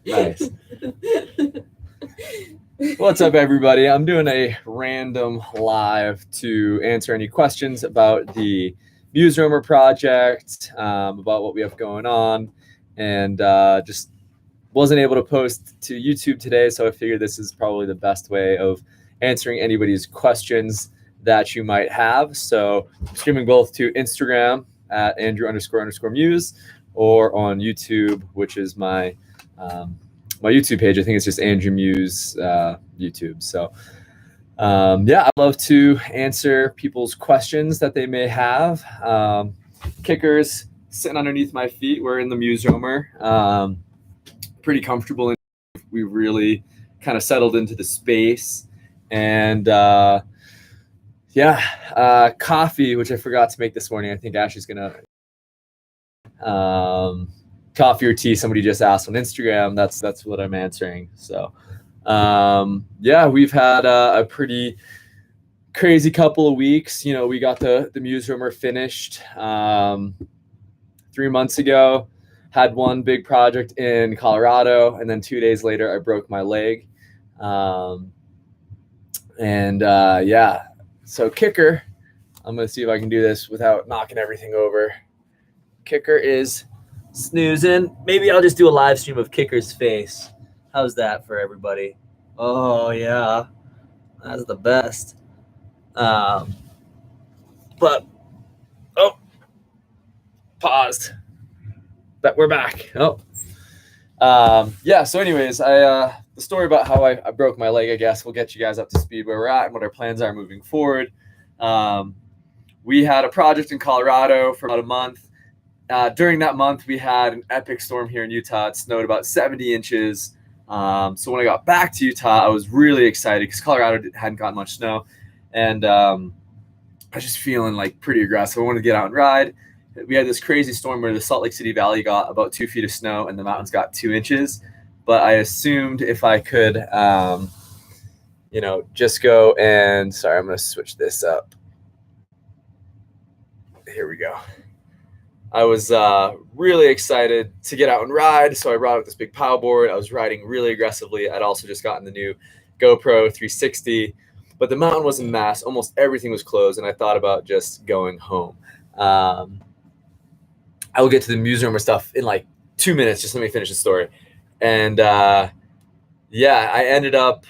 Nice. What's up, everybody? I'm doing a random live to answer any questions about the Muse Roamer project, about what we have going on, and just wasn't able to post to YouTube today, so I figured this is probably the best way of answering anybody's questions that you might have. So I'm streaming both to Instagram at Andrew__Muse or on YouTube, which is my my YouTube page. I think it's just Andrew Muse YouTube. So yeah, I'd love to answer people's questions that they may have. Kickers sitting underneath my feet. We're in the Muse Roamer. Pretty comfortable. We really kind of settled into the space. And yeah, coffee, which I forgot to make this morning. I think Ashley's gonna coffee or tea. Somebody just asked on Instagram. That's what I'm answering. So yeah, we've had a pretty crazy couple of weeks. You know, we got the Muse Roamer finished 3 months ago. Had one big project in Colorado, and then 2 days later, I broke my leg. Yeah, so kicker, I'm gonna see if I can do this without knocking everything over. Kicker is snoozing. Maybe I'll just do a live stream of Kicker's face. How's that for everybody? Oh yeah, that's the best. But oh, paused. But we're back. Oh, yeah. So, anyways, the story about how I broke my leg, I guess, will get you guys up to speed where we're at and what our plans are moving forward. We had a project in Colorado for about a month. During that month, we had an epic storm here in Utah. It snowed about 70 inches. So when I got back to Utah, I was really excited because Colorado hadn't gotten much snow. And I was just feeling like pretty aggressive. I wanted to get out and ride. We had this crazy storm where the Salt Lake City Valley got about 2 feet of snow and the mountains got 2 inches. But I assumed if I could, you know, just go and, sorry, I'm going to switch this up. Here we go. I was really excited to get out and ride, so I brought up this big paddleboard. I was riding really aggressively. I'd also just gotten the new GoPro 360, but the mountain was a mess. Almost everything was closed, and I thought about just going home. I will get to the Muse Roamer stuff in like 2 minutes. Just let me finish the story. And yeah, I ended up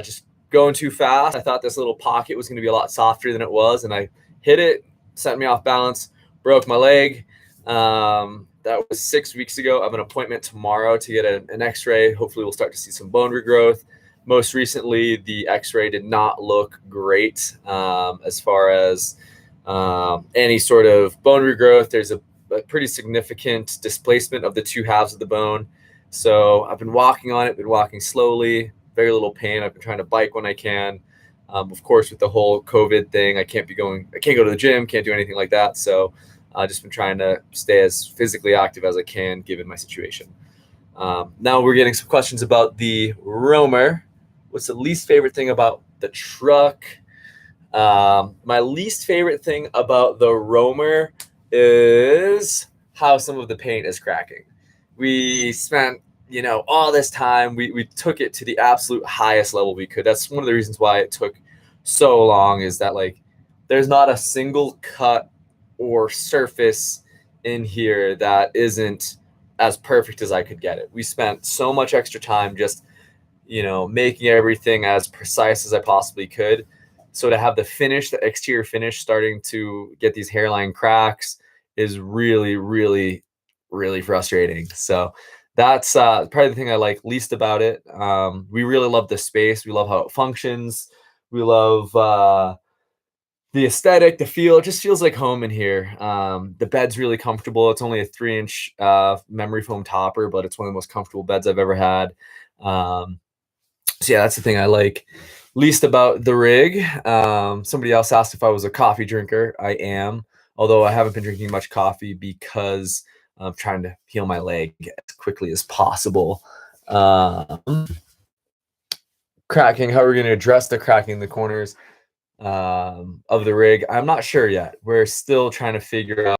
just going too fast. I thought this little pocket was going to be a lot softer than it was, and I hit it, sent me off balance, broke my leg. That was 6 weeks ago. I have an appointment tomorrow to get an x-ray. Hopefully we'll start to see some bone regrowth. Most recently, the x-ray did not look great as far as any sort of bone regrowth. There's a pretty significant displacement of the two halves of the bone. So I've been walking on it, been walking slowly, very little pain. I've been trying to bike when I can. Of course, with the whole COVID thing, I can't go to the gym, can't do anything like that. So I've just been trying to stay as physically active as I can given my situation. Now we're getting some questions about the Roamer. What's the least favorite thing about the truck? My least favorite thing about the Roamer is how some of the paint is cracking. We spent, you know, all this time. We took it to the absolute highest level we could. That's one of the reasons why it took so long, is that like there's not a single cut or surface in here that isn't as perfect as I could get it. We spent so much extra time just, you know, making everything as precise as I possibly could. So to have the finish, the exterior finish, starting to get these hairline cracks is really, really, really frustrating. So that's probably the thing I like least about it. We really love the space. We love how it functions. We love the aesthetic, the feel. It just feels like home in here. The bed's really comfortable. It's only a 3-inch memory foam topper, but it's one of the most comfortable beds I've ever had. So yeah, that's the thing I like least about the rig. Somebody else asked if I was a coffee drinker. I am, although I haven't been drinking much coffee because I'm trying to heal my leg as quickly as possible. Cracking, how are we going to address the cracking in the corners of the rig? I'm not sure yet. We're still trying to figure out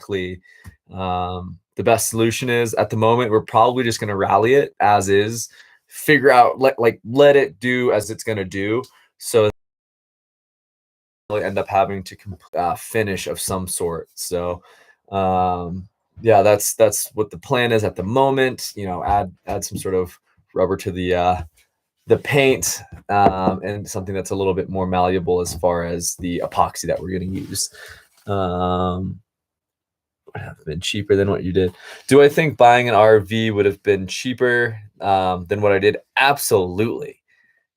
the the best solution is. At the moment, we're probably just going to rally it as is, figure out, let it do as it's going to do. So end up having to finish of some sort. So yeah, that's what the plan is at the moment. Add some sort of rubber to the paint, and something that's a little bit more malleable as far as the epoxy that we're going to use. Would have been cheaper than what you did. Do I think buying an RV would have been cheaper than what I did? Absolutely.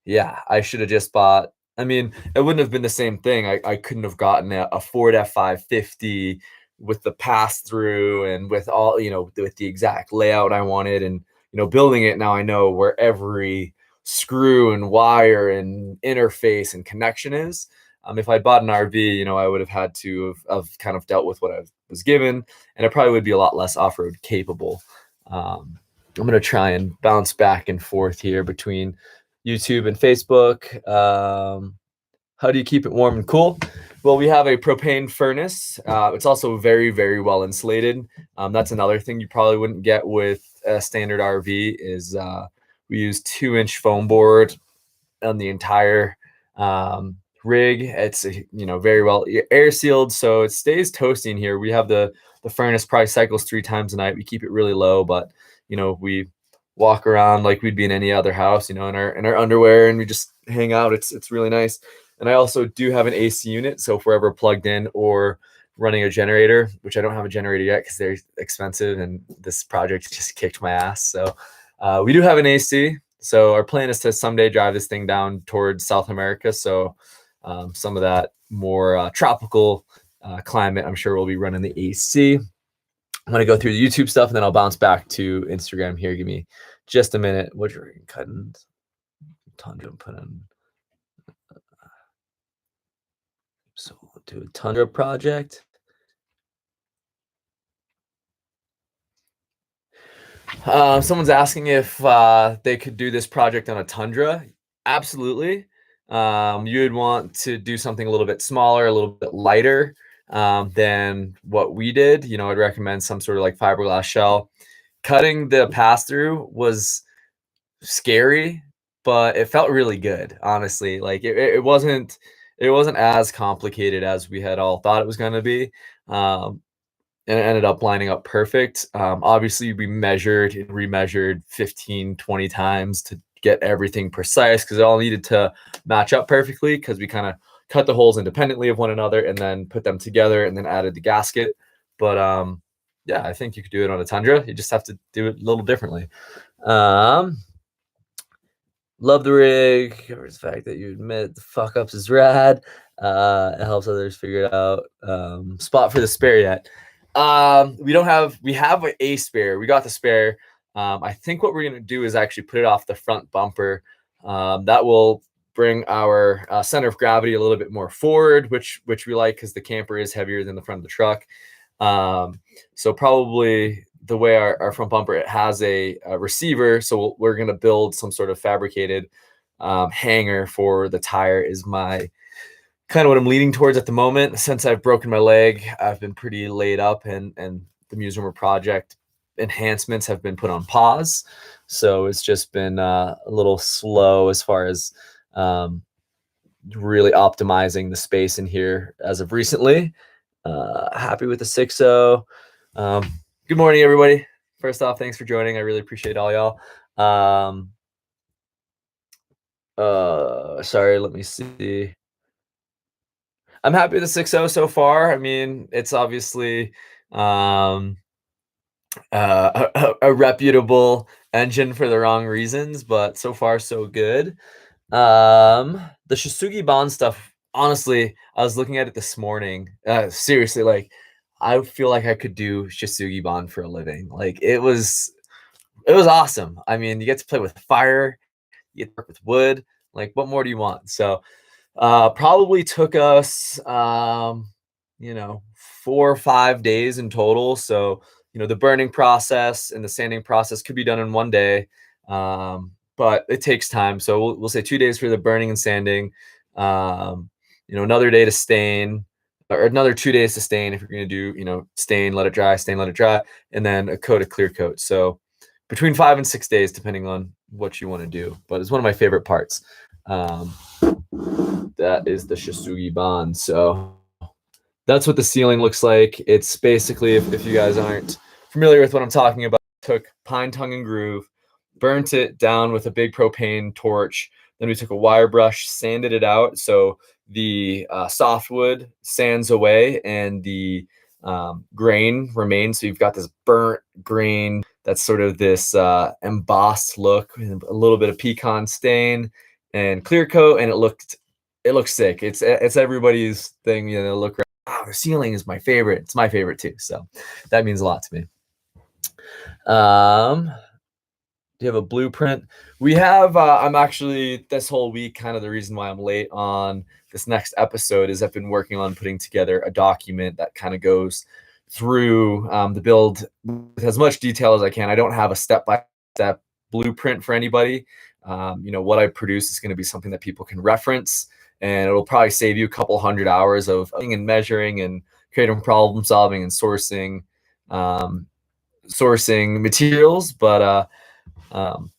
Yeah, I should have just bought. I mean, it wouldn't have been the same thing. I couldn't have gotten a Ford F550 with the pass through and with all, with the exact layout I wanted. And, building it now, I know where every screw and wire and interface and connection is. If I bought an RV, I would have had to have kind of dealt with what I was given, and it probably would be a lot less off-road capable. I'm going to try and bounce back and forth here between YouTube and Facebook. How do you keep it warm and cool? Well, we have a propane furnace. It's also very, very well insulated. That's another thing you probably wouldn't get with a standard RV is we use 2-inch foam board on the entire rig. It's very well air sealed, so it stays toasty in here. We have the furnace probably cycles 3 times a night. We keep it really low, but we walk around like we'd be in any other house, in our underwear, and we just hang out. It's really nice. And I also do have an AC unit, so if we're ever plugged in or running a generator, which I don't have a generator yet because they're expensive, and this project just kicked my ass. So we do have an AC. So our plan is to someday drive this thing down towards South America. So some of that more tropical climate, I'm sure we'll be running the AC. I'm going to go through the YouTube stuff, and then I'll bounce back to Instagram here. Give me just a minute. What you're cutting? Tundra put on. So we'll do a Tundra project. Someone's asking if they could do this project on a Tundra. Absolutely. You would want to do something a little bit smaller, a little bit lighter than what we did. I'd recommend some sort of like fiberglass shell. Cutting the pass-through was scary, but it felt really good, honestly. Like it wasn't as complicated as we had all thought it was going to be. And it ended up lining up perfect. Obviously, we measured and remeasured 15, 20 times to get everything precise because it all needed to match up perfectly, because we kind of cut the holes independently of one another and then put them together and then added the gasket. But yeah, I think you could do it on a Tundra. You just have to do it a little differently. Love the rig. The fact that you admit the fuck ups is rad. It helps others figure it out. Spot for the spare yet? We have a spare. We got the spare. I think what we're going to do is actually put it off the front bumper. That will bring our center of gravity a little bit more forward, which we like because the camper is heavier than the front of the truck. So probably the way our front bumper, it has a receiver. So we're going to build some sort of fabricated hanger for the tire is my kind of what I'm leaning towards at the moment. Since I've broken my leg, I've been pretty laid up, and the Museumer project enhancements have been put on pause. So it's just been a little slow as far as really optimizing the space in here as of recently. Happy with the 6.0. Good morning, everybody. First off, thanks for joining. I really appreciate all y'all. Sorry, let me see. I'm happy with the 6.0 so far. I mean, it's obviously a reputable engine for the wrong reasons, but so far so good. The Shisugi Bond stuff, honestly, I was looking at it this morning. Seriously, like, I feel like I could do Shisugi Bond for a living. Like, it was awesome. I mean, you get to play with fire, you get to work with wood. Like, what more do you want? So probably took us 4 or 5 days in total. So the burning process and the sanding process could be done in one day, but it takes time. So we'll say 2 days for the burning and sanding, another day to stain, or another 2 days to stain if you're going to do, stain, let it dry, stain, let it dry, and then a coat of clear coat. So between 5 and 6 days, depending on what you want to do. But it's one of my favorite parts. That is the Shisugi Bond. So that's what the sealing looks like. It's basically, if you guys aren't familiar with what I'm talking about, took pine tongue and groove, burnt it down with a big propane torch. Then we took a wire brush, sanded it out so the softwood sands away and the grain remains. So you've got this burnt grain that's sort of this embossed look, a little bit of pecan stain and clear coat, and it looks sick. It's everybody's thing, look. Wow, the ceiling is my favorite. It's my favorite too. So that means a lot to me. Do you have a blueprint? We have, I'm actually, this whole week, kind of the reason why I'm late on this next episode is I've been working on putting together a document that kind of goes through the build with as much detail as I can. I don't have a step-by-step blueprint for anybody. What I produce is going to be something that people can reference, and it'll probably save you a couple 100 hours of and measuring and creating problem solving and sourcing materials. But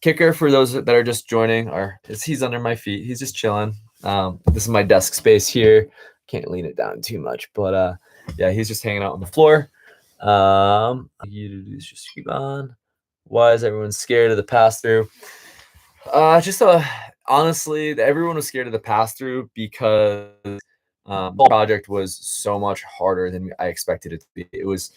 Kicker, for those that are just joining, he's under my feet. He's just chilling. This is my desk space here. Can't lean it down too much, but yeah, he's just hanging out on the floor. You to do just keep on. Why is everyone scared of the pass through? Honestly, everyone was scared of the pass through because the project was so much harder than I expected it to be. It was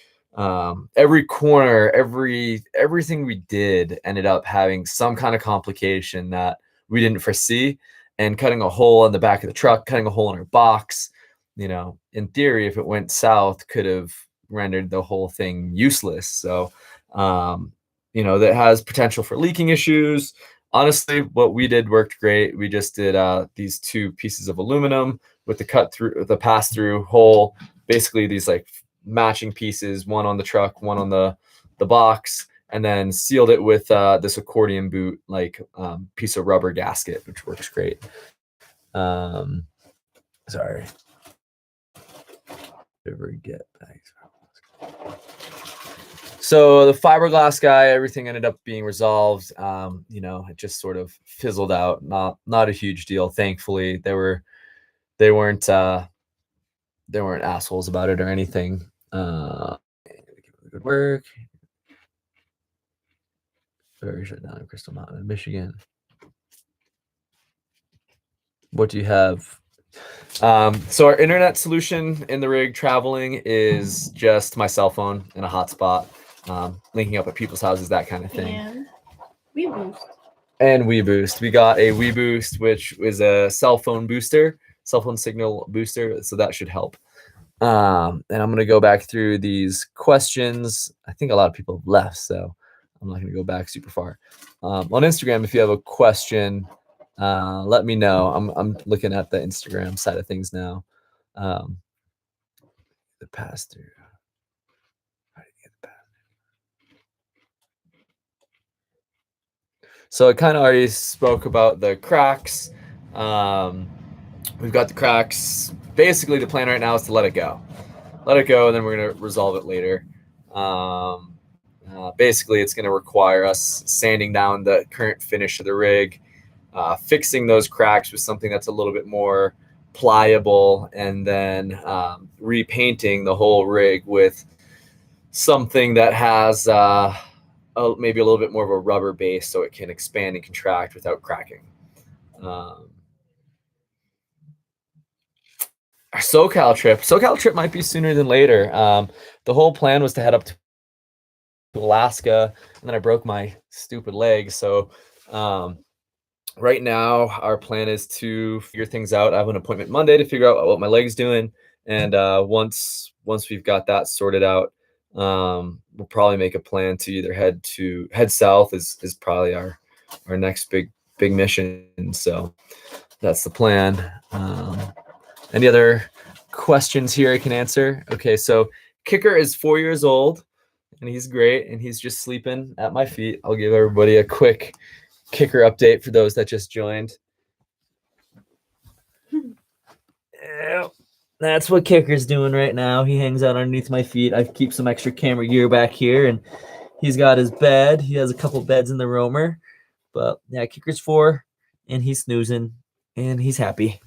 every corner, everything we did ended up having some kind of complication that we didn't foresee, and cutting a hole in the back of the truck, cutting a hole in our box, in theory, if it went south, could have rendered the whole thing useless. So, that has potential for leaking issues. Honestly, what we did worked great. We just did these 2 pieces of aluminum with the pass through hole, basically these like matching pieces, one on the truck, one on the box, and then sealed it with this accordion boot piece of rubber gasket, which works great. Sorry. Ever get back. So the fiberglass guy, everything ended up being resolved. It just sort of fizzled out. Not a huge deal. Thankfully, they weren't assholes about it or anything. Good work. Very shut down in Crystal Mountain, Michigan. What do you have? So our internet solution in the rig traveling is just my cell phone and a hotspot, linking up at people's houses, that kind of thing. And WeBoost. We got a WeBoost, which is a cell phone signal booster. So that should help. And I'm going to go back through these questions. I think a lot of people have left, so I'm not going to go back super far. On Instagram, if you have a question, let me know. I'm looking at the Instagram side of things now. The pass through. So I kind of already spoke about the cracks. We've got the cracks. Basically, the plan right now is to let it go, and then we're going to resolve it later. Basically, it's going to require us sanding down the current finish of the rig, fixing those cracks with something that's a little bit more pliable, and then repainting the whole rig with something that has maybe a little bit more of a rubber base so it can expand and contract without cracking. Our SoCal trip might be sooner than later. The whole plan was to head up to Alaska, and then I broke my stupid leg. So right now our plan is to figure things out. I have an appointment Monday to figure out what my leg's doing, and once we've got that sorted out, we'll probably make a plan to either head south is probably our next big mission. So that's the plan. Any other questions here I can answer? Okay, so Kicker is 4 years old, and he's great, and he's just sleeping at my feet. I'll give everybody a quick Kicker update for those that just joined. That's what Kicker's doing right now. He hangs out underneath my feet. I keep some extra camera gear back here, and he's got his bed. He has a couple beds in the roamer. But yeah, Kicker's 4, and he's snoozing, and he's happy.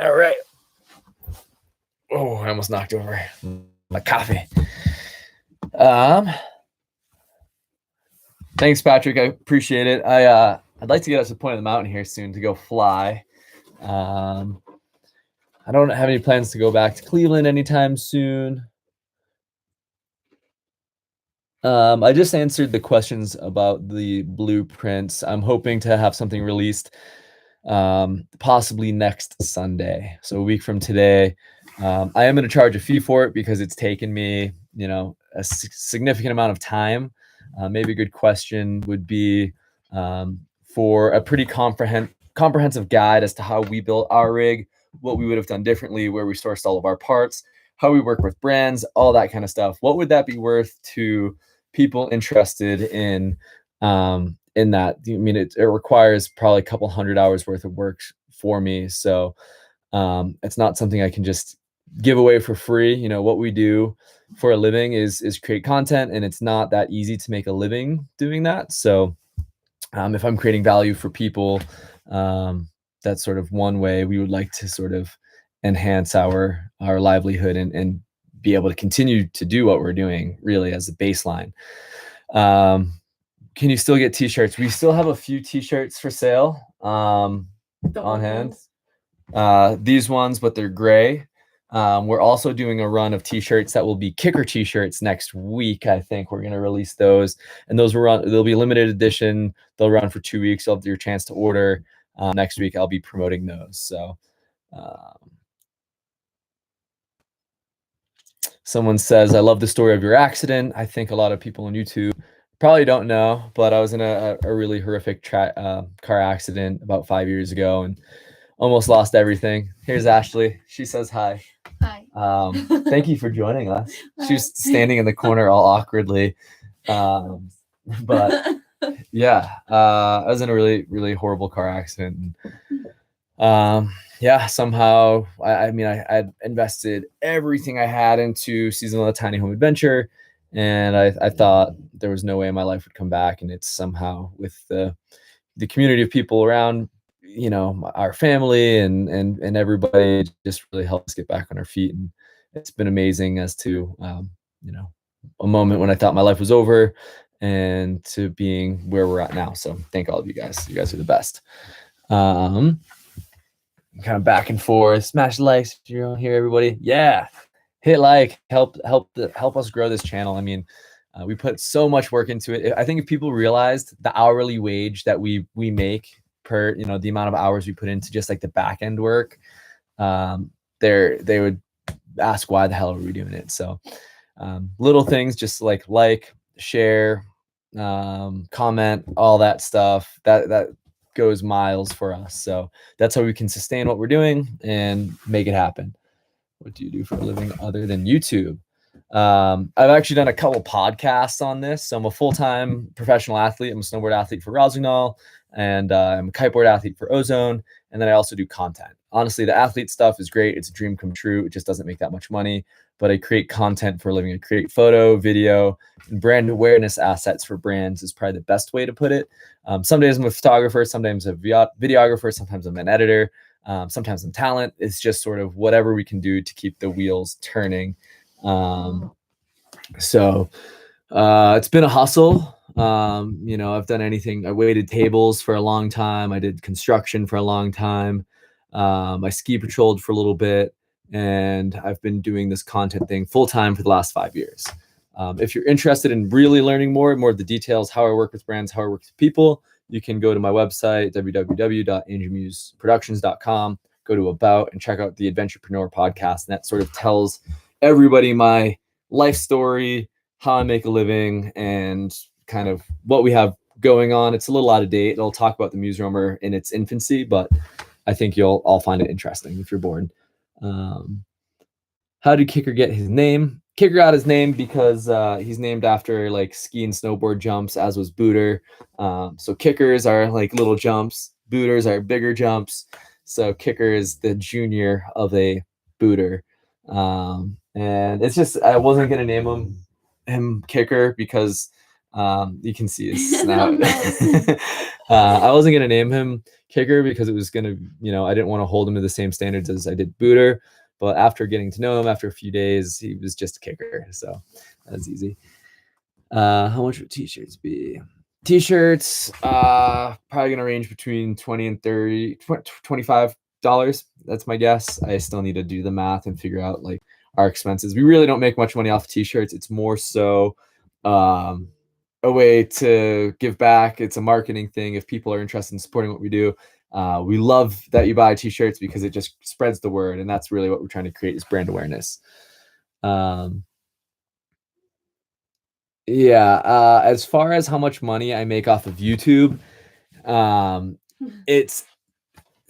All right. Oh, I almost knocked over my coffee. Thanks, Patrick. I appreciate it. I'd like to get us to the point of the mountain here soon to go fly. I don't have any plans to go back to Cleveland anytime soon. I just answered the questions about the blueprints. I'm hoping to have something released possibly next Sunday, so a week from today. I am going to charge a fee for it because it's taken me, a significant amount of time. Maybe a good question would be for a pretty comprehensive guide as to how we built our rig, what we would have done differently, where we sourced all of our parts, how we work with brands, all that kind of stuff. What would that be worth to people interested in that? I mean, it requires probably a couple 100 hours worth of work for me. So it's not something I can just give away for free. What we do for a living is create content, and it's not that easy to make a living doing that. So if I'm creating value for people, that's sort of one way we would like to sort of enhance our livelihood and be able to continue to do what we're doing really as a baseline. Can you still get t-shirts? We still have a few t-shirts for sale on hand. These ones, but they're gray. We're also doing a run of t-shirts that will be Kicker t-shirts next week. I think we're going to release those, and they'll be limited edition. They'll run for 2 weeks. You'll have your chance to order. Next week I'll be promoting those. So someone says, I love the story of your accident. I think a lot of people on YouTube probably don't know, but I was in a really horrific car accident about 5 years ago and almost lost everything. Here's Ashley. She says hi. Hi. Thank you for joining us. She was standing in the corner all awkwardly. But yeah, I was in a really, really horrible car accident. Yeah, somehow, I invested everything I had into season 1 of Tiny Home Adventure, and I thought there was no way my life would come back. And it's somehow with the community of people around, our family and everybody just really helped us get back on our feet. And it's been amazing as to, a moment when I thought my life was over and to being where we're at now. So thank all of you guys. You guys are the best. Kind of back and forth. Smash the likes if you're here, everybody. Yeah, hit like. Help us grow this channel. I mean, we put so much work into it. I think if people realized the hourly wage that we make per, the amount of hours we put into just like the back end work, they would ask why the hell are we doing it. So little things, just like share, comment, all that stuff that goes miles for us. So that's how we can sustain what we're doing and make it happen. What do you do for a living other than YouTube? I've actually done a couple podcasts on this. So I'm a full-time professional athlete. I'm a snowboard athlete for Rossignol, and I'm a kiteboard athlete for Ozone. And then I also do content. Honestly, the athlete stuff is great. It's a dream come true. It just doesn't make that much money, but I create content for a living. I create photo, video, and brand awareness assets for brands is probably the best way to put it. Some days I'm a photographer, sometimes a videographer, sometimes I'm an editor, sometimes I'm talent. It's just sort of whatever we can do to keep the wheels turning. So it's been a hustle. I've done anything. I waited tables for a long time. I did construction for a long time. I ski patrolled for a little bit, and I've been doing this content thing full time for the last 5 years. If you're interested in really learning more of the details, how I work with brands, how I work with people, you can go to my website, www.andrewmuseproductions.com, go to About, and check out the Adventurepreneur podcast. And that sort of tells everybody my life story, how I make a living, and kind of what we have going on. It's a little out of date. It'll talk about the Muse Roamer in its infancy, but I think you'll all find it interesting if you're bored. How did Kicker get his name? Kicker got his name because he's named after like ski and snowboard jumps, as was Booter. So kickers are like little jumps. Booters are bigger jumps. So Kicker is the junior of a Booter. And it's just I wasn't gonna name him Kicker because you can see his snout. I wasn't gonna name him Kicker because it was gonna, I didn't want to hold him to the same standards as I did Booter. But after getting to know him after a few days, he was just a kicker. So that's easy. How much would t-shirts be? T-shirts, probably gonna range between 20 and 30, $25. That's my guess. I still need to do the math and figure out like our expenses. We really don't make much money off t-shirts. It's more so a way to give back. It's a marketing thing. If people are interested in supporting what we do, we love that you buy t-shirts because it just spreads the word, and that's really what we're trying to create is brand awareness. As far as how much money I make off of YouTube, it's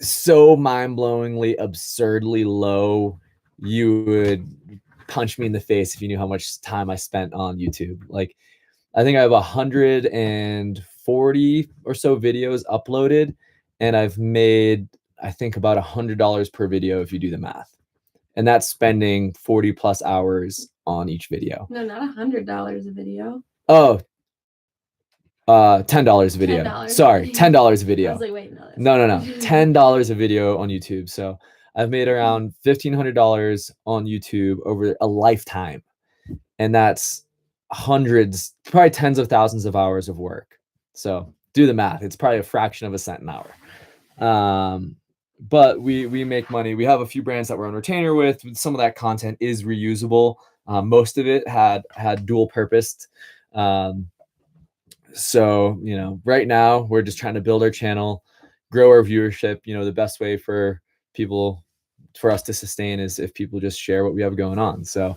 so mind-blowingly absurdly low. You would punch me in the face if you knew how much time I spent on YouTube. Like, I think I have 140 or so videos uploaded, and I've made, I think, about $100 per video if you do the math. And that's spending 40 plus hours on each video. No, not $100 a video. Oh, $10 a video. $10. Sorry, $10 a video. I was like, wait, no. No. $10 a video on YouTube. So I've made around $1,500 on YouTube over a lifetime. And that's hundreds, probably tens of thousands of hours of work. So do the math. It's probably a fraction of a cent an hour. But we make money. We have a few brands that we're on retainer with. Some of that content is reusable. Most of it had dual purposed. So, right now we're just trying to build our channel, grow our viewership. The best way for us to sustain is if people just share what we have going on. So,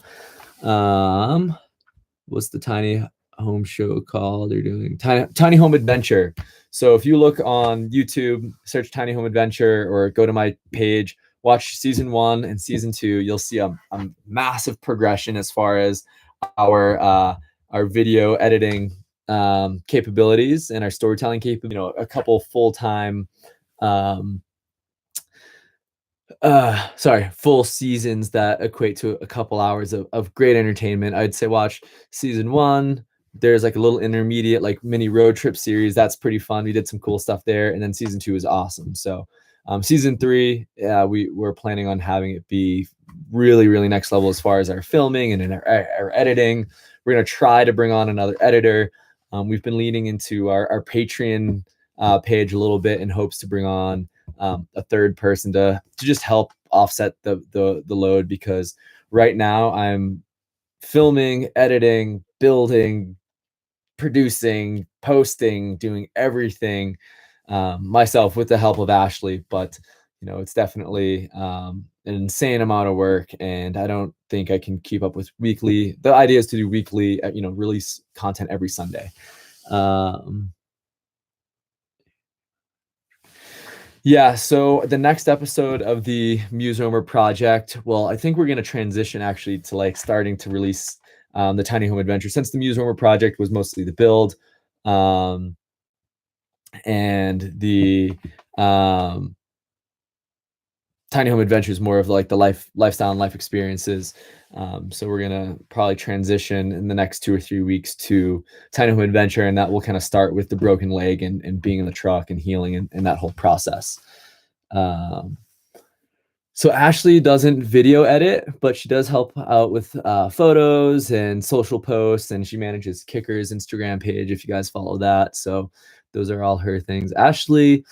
what's the tiny home show called? They're doing Tiny Home Adventure. So if you look on YouTube, search Tiny Home Adventure, or go to my page, watch season 1 and season 2, you'll see a massive progression as far as our video editing capabilities and our storytelling capabilities. A couple full-time full seasons that equate to a couple hours of great entertainment. I'd say watch season 1. There's like a little intermediate, like mini road trip series. That's pretty fun. We did some cool stuff there. And then season 2 is awesome. So season 3, we're planning on having it be really, really next level as far as our filming and in our editing. We're going to try to bring on another editor. We've been leaning into our Patreon page a little bit in hopes to bring on a third person to just help offset the load, because right now I'm filming, editing, building, producing, posting, doing everything myself with the help of Ashley. But it's definitely an insane amount of work, and I don't think I can keep up with weekly. The idea is to do weekly, release content every Sunday. So the next episode of the Muse Roamer project, well, I think we're going to transition actually to like starting to release the Tiny Home Adventure, since the Muse Roamer project was mostly the build, and the Tiny Home Adventure is more of like the lifestyle and life experiences. So we're gonna probably transition in the next 2 or 3 weeks to Tiny Home Adventure, and that will kind of start with the broken leg and being in the truck and healing and that whole process. So Ashley doesn't video edit, but she does help out with photos and social posts, and she manages Kicker's Instagram page if you guys follow that. So those are all her things. Ashley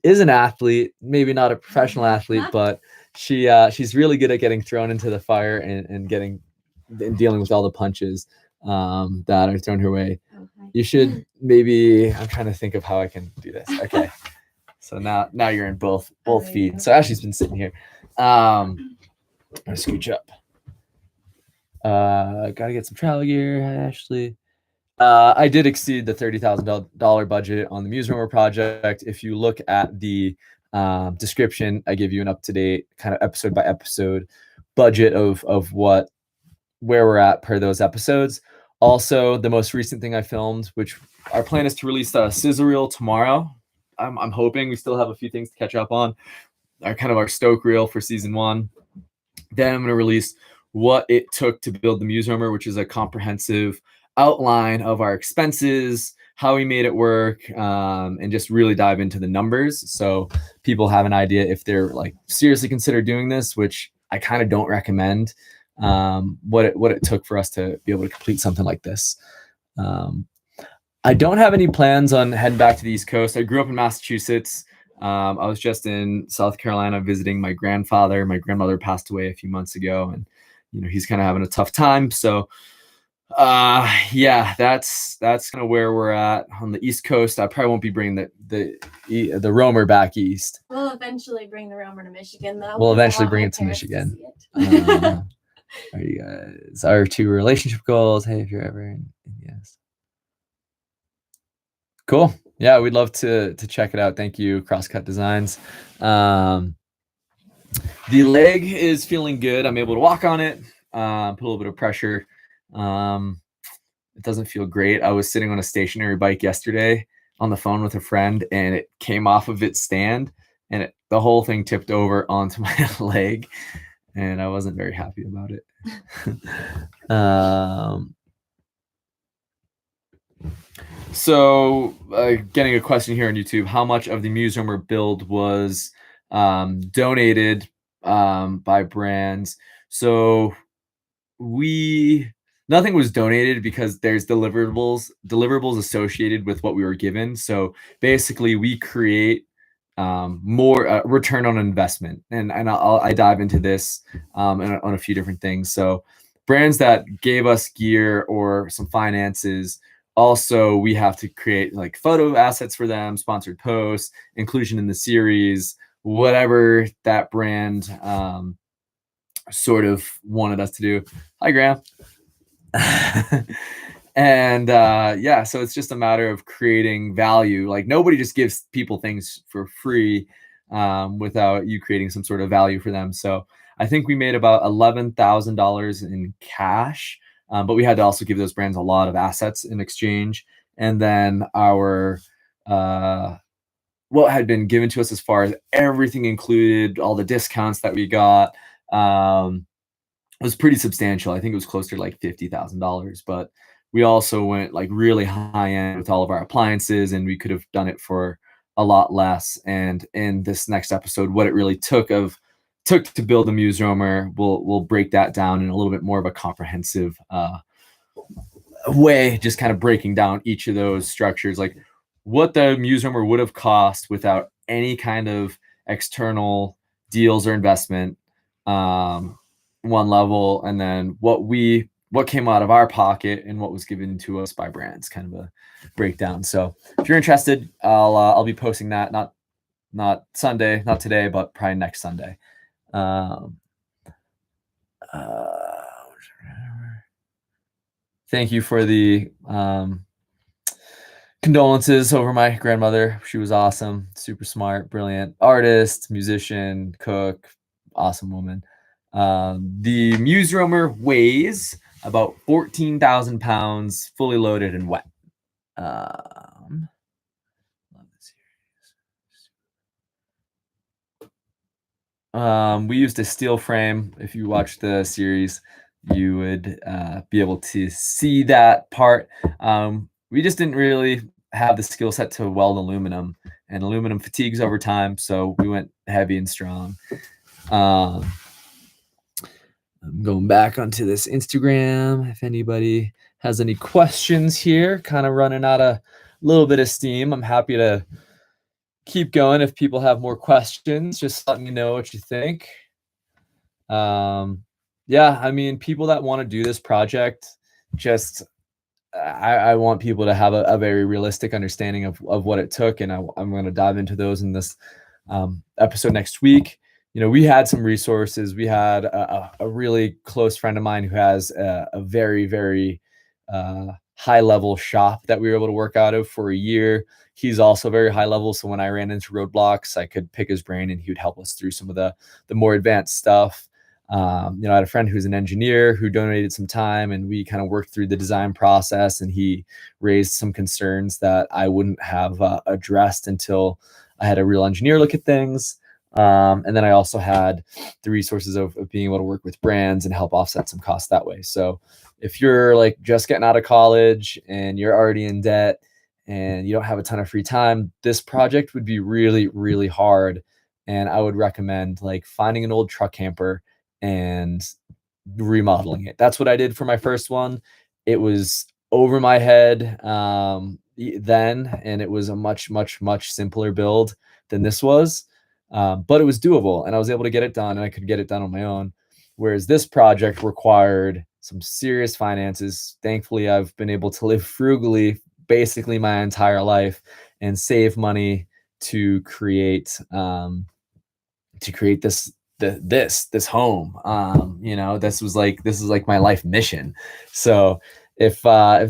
is an athlete, maybe not a professional athlete, but she's really good at getting thrown into the fire and dealing with all the punches that are thrown her way. Okay. You should maybe, I'm trying to think of how I can do this. Okay. So now you're in both feet. So Ashley's been sitting here. I'm gonna scooch up. Gotta get some travel gear. Hi, Ashley. I did exceed the $30,000 budget on the Muse Roamer project. If you look at the description, I give you an up-to-date kind of episode by episode budget of where we're at per those episodes. Also, the most recent thing I filmed, which our plan is to release a sizzle reel tomorrow. I'm hoping. We still have a few things to catch up on. Our stoke reel for season 1. Then I'm going to release what it took to build the Muse Roamer, which is a comprehensive outline of our expenses, how we made it work, and just really dive into the numbers so people have an idea if they're like seriously consider doing this, which I kind of don't recommend, what it took for us to be able to complete something like this. I don't have any plans on heading back to the East Coast. I grew up in Massachusetts. I was just in South Carolina visiting my grandfather. My grandmother passed away a few months ago, and he's kind of having a tough time. So yeah, that's kind of where we're at on the East Coast. I probably won't be bringing the Roamer back east. We'll eventually bring the Roamer to Michigan, though. We'll eventually I want bring my it to parents Michigan. see it. Are you guys our 2 relationship goals? Hey, if you're ever in, yes. Cool. Yeah, we'd love to check it out. Thank you, Crosscut Designs. The leg is feeling good. I'm able to walk on it, put a little bit of pressure. It doesn't feel great. I was sitting on a stationary bike yesterday on the phone with a friend, and it came off of its stand, and the whole thing tipped over onto my leg, and I wasn't very happy about it. So getting a question here on YouTube, how much of the Muse Roamer build was donated by brands? So nothing was donated because there's deliverables associated with what we were given. So basically we create more return on investment, and I dive into this on a few different things. So brands that gave us gear or some finances, also we have to create like photo assets for them, sponsored posts, inclusion in the series, whatever that brand sort of wanted us to do. Hi, Graham. And yeah, so it's just a matter of creating value. Like nobody just gives people things for free without you creating some sort of value for them. So I think we made about $11,000 in cash, but we had to also give those brands a lot of assets in exchange. And then our what had been given to us as far as everything included, all the discounts that we got, was pretty substantial. I think it was closer to like $50,000, but we also went like really high end with all of our appliances, and we could have done it for a lot less. And in this next episode, what it really took to build the Muse Roamer, we'll break that down in a little bit more of a comprehensive way, just kind of breaking down each of those structures, like what the Muse Roamer would have cost without any kind of external deals or investment, one level, and then what came out of our pocket and what was given to us by brands, kind of a breakdown. So if you're interested, I'll be posting that, not Sunday, not today, but probably next Sunday. Thank you for the condolences over my grandmother. She was awesome, super smart, brilliant artist, musician, cook, awesome woman. The Muse Roamer weighs about 14,000 pounds, fully loaded and wet. We used a steel frame. If you watch the series, you would be able to see that part. We just didn't really have the skill set to weld aluminum, and aluminum fatigues over time, so we went heavy and strong. I'm going back onto this Instagram. If anybody has any questions here, kind of running out a little bit of steam. I'm happy to keep going. If people have more questions, just let me know what you think. Yeah, I mean, people that want to do this project, just I want people to have a very realistic understanding of what it took, and I'm going to dive into those in this episode next week. We had some resources. We had a really close friend of mine who has a very, very high level shop that we were able to work out of for a year. He's also very high level. So when I ran into roadblocks, I could pick his brain and he would help us through some of the more advanced stuff. I had a friend who's an engineer who donated some time, and we kind of worked through the design process, and he raised some concerns that I wouldn't have addressed until I had a real engineer look at things. And then I also had the resources of being able to work with brands and help offset some costs that way. So if you're like just getting out of college and you're already in debt and you don't have a ton of free time, this project would be really, really hard. And I would recommend like finding an old truck camper and remodeling it. That's what I did for my first one. It was over my head then, and it was a much, much, much simpler build than this was. But it was doable and I was able to get it done and I could get it done on my own. Whereas this project required some serious finances. Thankfully, I've been able to live frugally basically my entire life and save money to create this home. This is like my life mission. So if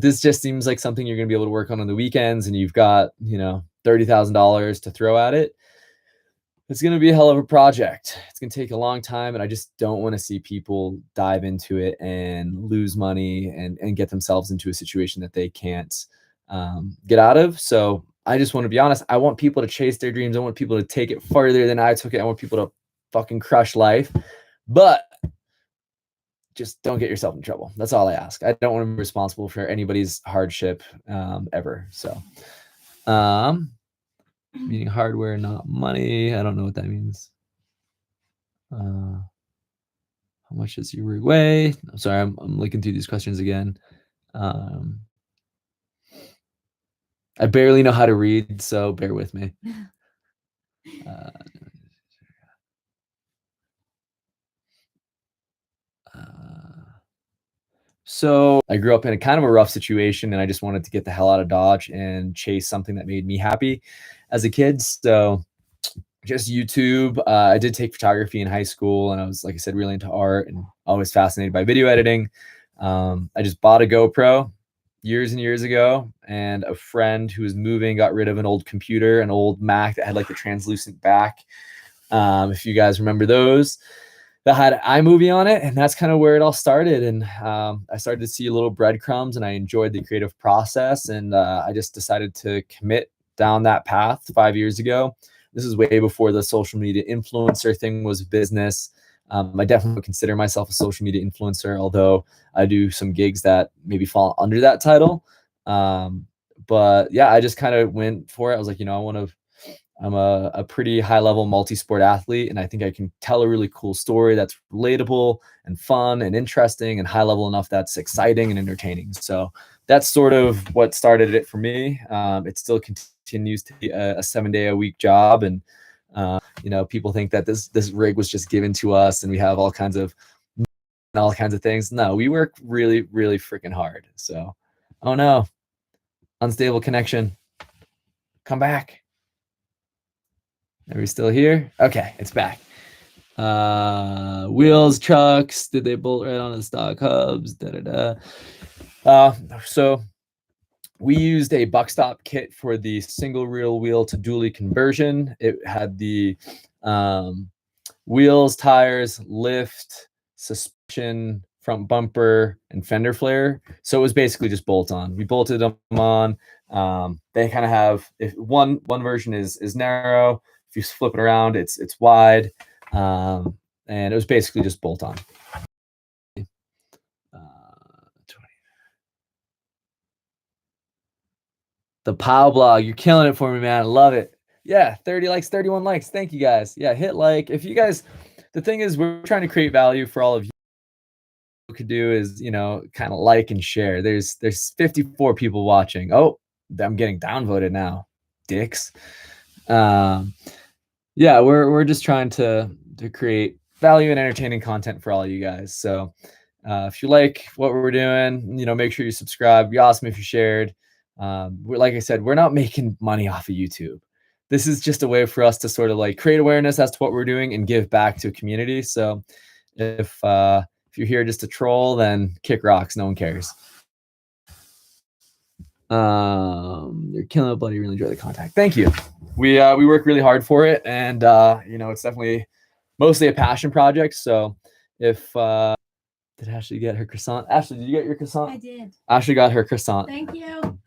this just seems like something you're going to be able to work on the weekends and you've got $30,000 to throw at it, it's going to be a hell of a project. It's going to take a long time, and I just don't want to see people dive into it and lose money and get themselves into a situation that they can't get out of. So I just want to be honest. I want people to chase their dreams. I want people to take it farther than I took it. I want people to fucking crush life, but just don't get yourself in trouble. That's all I ask. I don't want to be responsible for anybody's hardship ever. So meaning hardware, not money. I don't know what that means. How much does your rig weigh? I'm sorry, I'm looking through these questions again. I barely know how to read, so bear with me. So I grew up in a kind of a rough situation, and I just wanted to get the hell out of Dodge and chase something that made me happy as a kid. So just YouTube. I did take photography in high school, and I was, like I said, really into art and always fascinated by video editing. I just bought a GoPro years and years ago, and a friend who was moving got rid of an old computer, an old Mac that had like the translucent back. If you guys remember those, that had iMovie on it, and that's kind of where it all started. And I started to see little breadcrumbs, and I enjoyed the creative process, and I just decided to commit down that path 5 years ago. This is way before the social media influencer thing was a business. I definitely consider myself a social media influencer, although I do some gigs that maybe fall under that title. But yeah, I just kind of went for it. I was like, I'm a pretty high level multi-sport athlete, and I think I can tell a really cool story that's relatable and fun and interesting and high level enough that's exciting and entertaining. So that's sort of what started it for me. It still continues to be a 7-day-a-week job, and people think that this rig was just given to us and we have all kinds of things. No, we work really, really freaking hard. So, oh no, unstable connection. Come back. Are we still here? Okay, it's back. Wheels, trucks, did they bolt right on the stock hubs? So we used a buck stop kit for the single rear wheel to dually conversion. It had the wheels, tires, lift, suspension, front bumper, and fender flare. So it was basically just bolt on. We bolted them on. They kind of have, if one version is narrow. If you flip it around, it's wide, and it was basically just bolt on. 20. The Pow blog, you're killing it for me, man. I love it. Yeah, 30 likes, 31 likes. Thank you guys. Yeah, hit like. If you guys, the thing is, we're trying to create value for all of you. What we could do is, kind of like and share. There's 54 people watching. Oh, I'm getting downvoted now, dicks. Yeah, we're just trying to create value and entertaining content for all you guys. So if you like what we're doing, make sure you subscribe. It'd be awesome if you shared. Like I said, we're not making money off of YouTube. This is just a way for us to sort of like create awareness as to what we're doing and give back to a community. So if you're here just to troll, then kick rocks. No one cares. You're killing it, buddy. Really enjoy the contact. Thank you. We work really hard for it, and it's definitely mostly a passion project. So if did Ashley get her croissant? Ashley, did you get your croissant? I did. Ashley got her croissant. Thank you.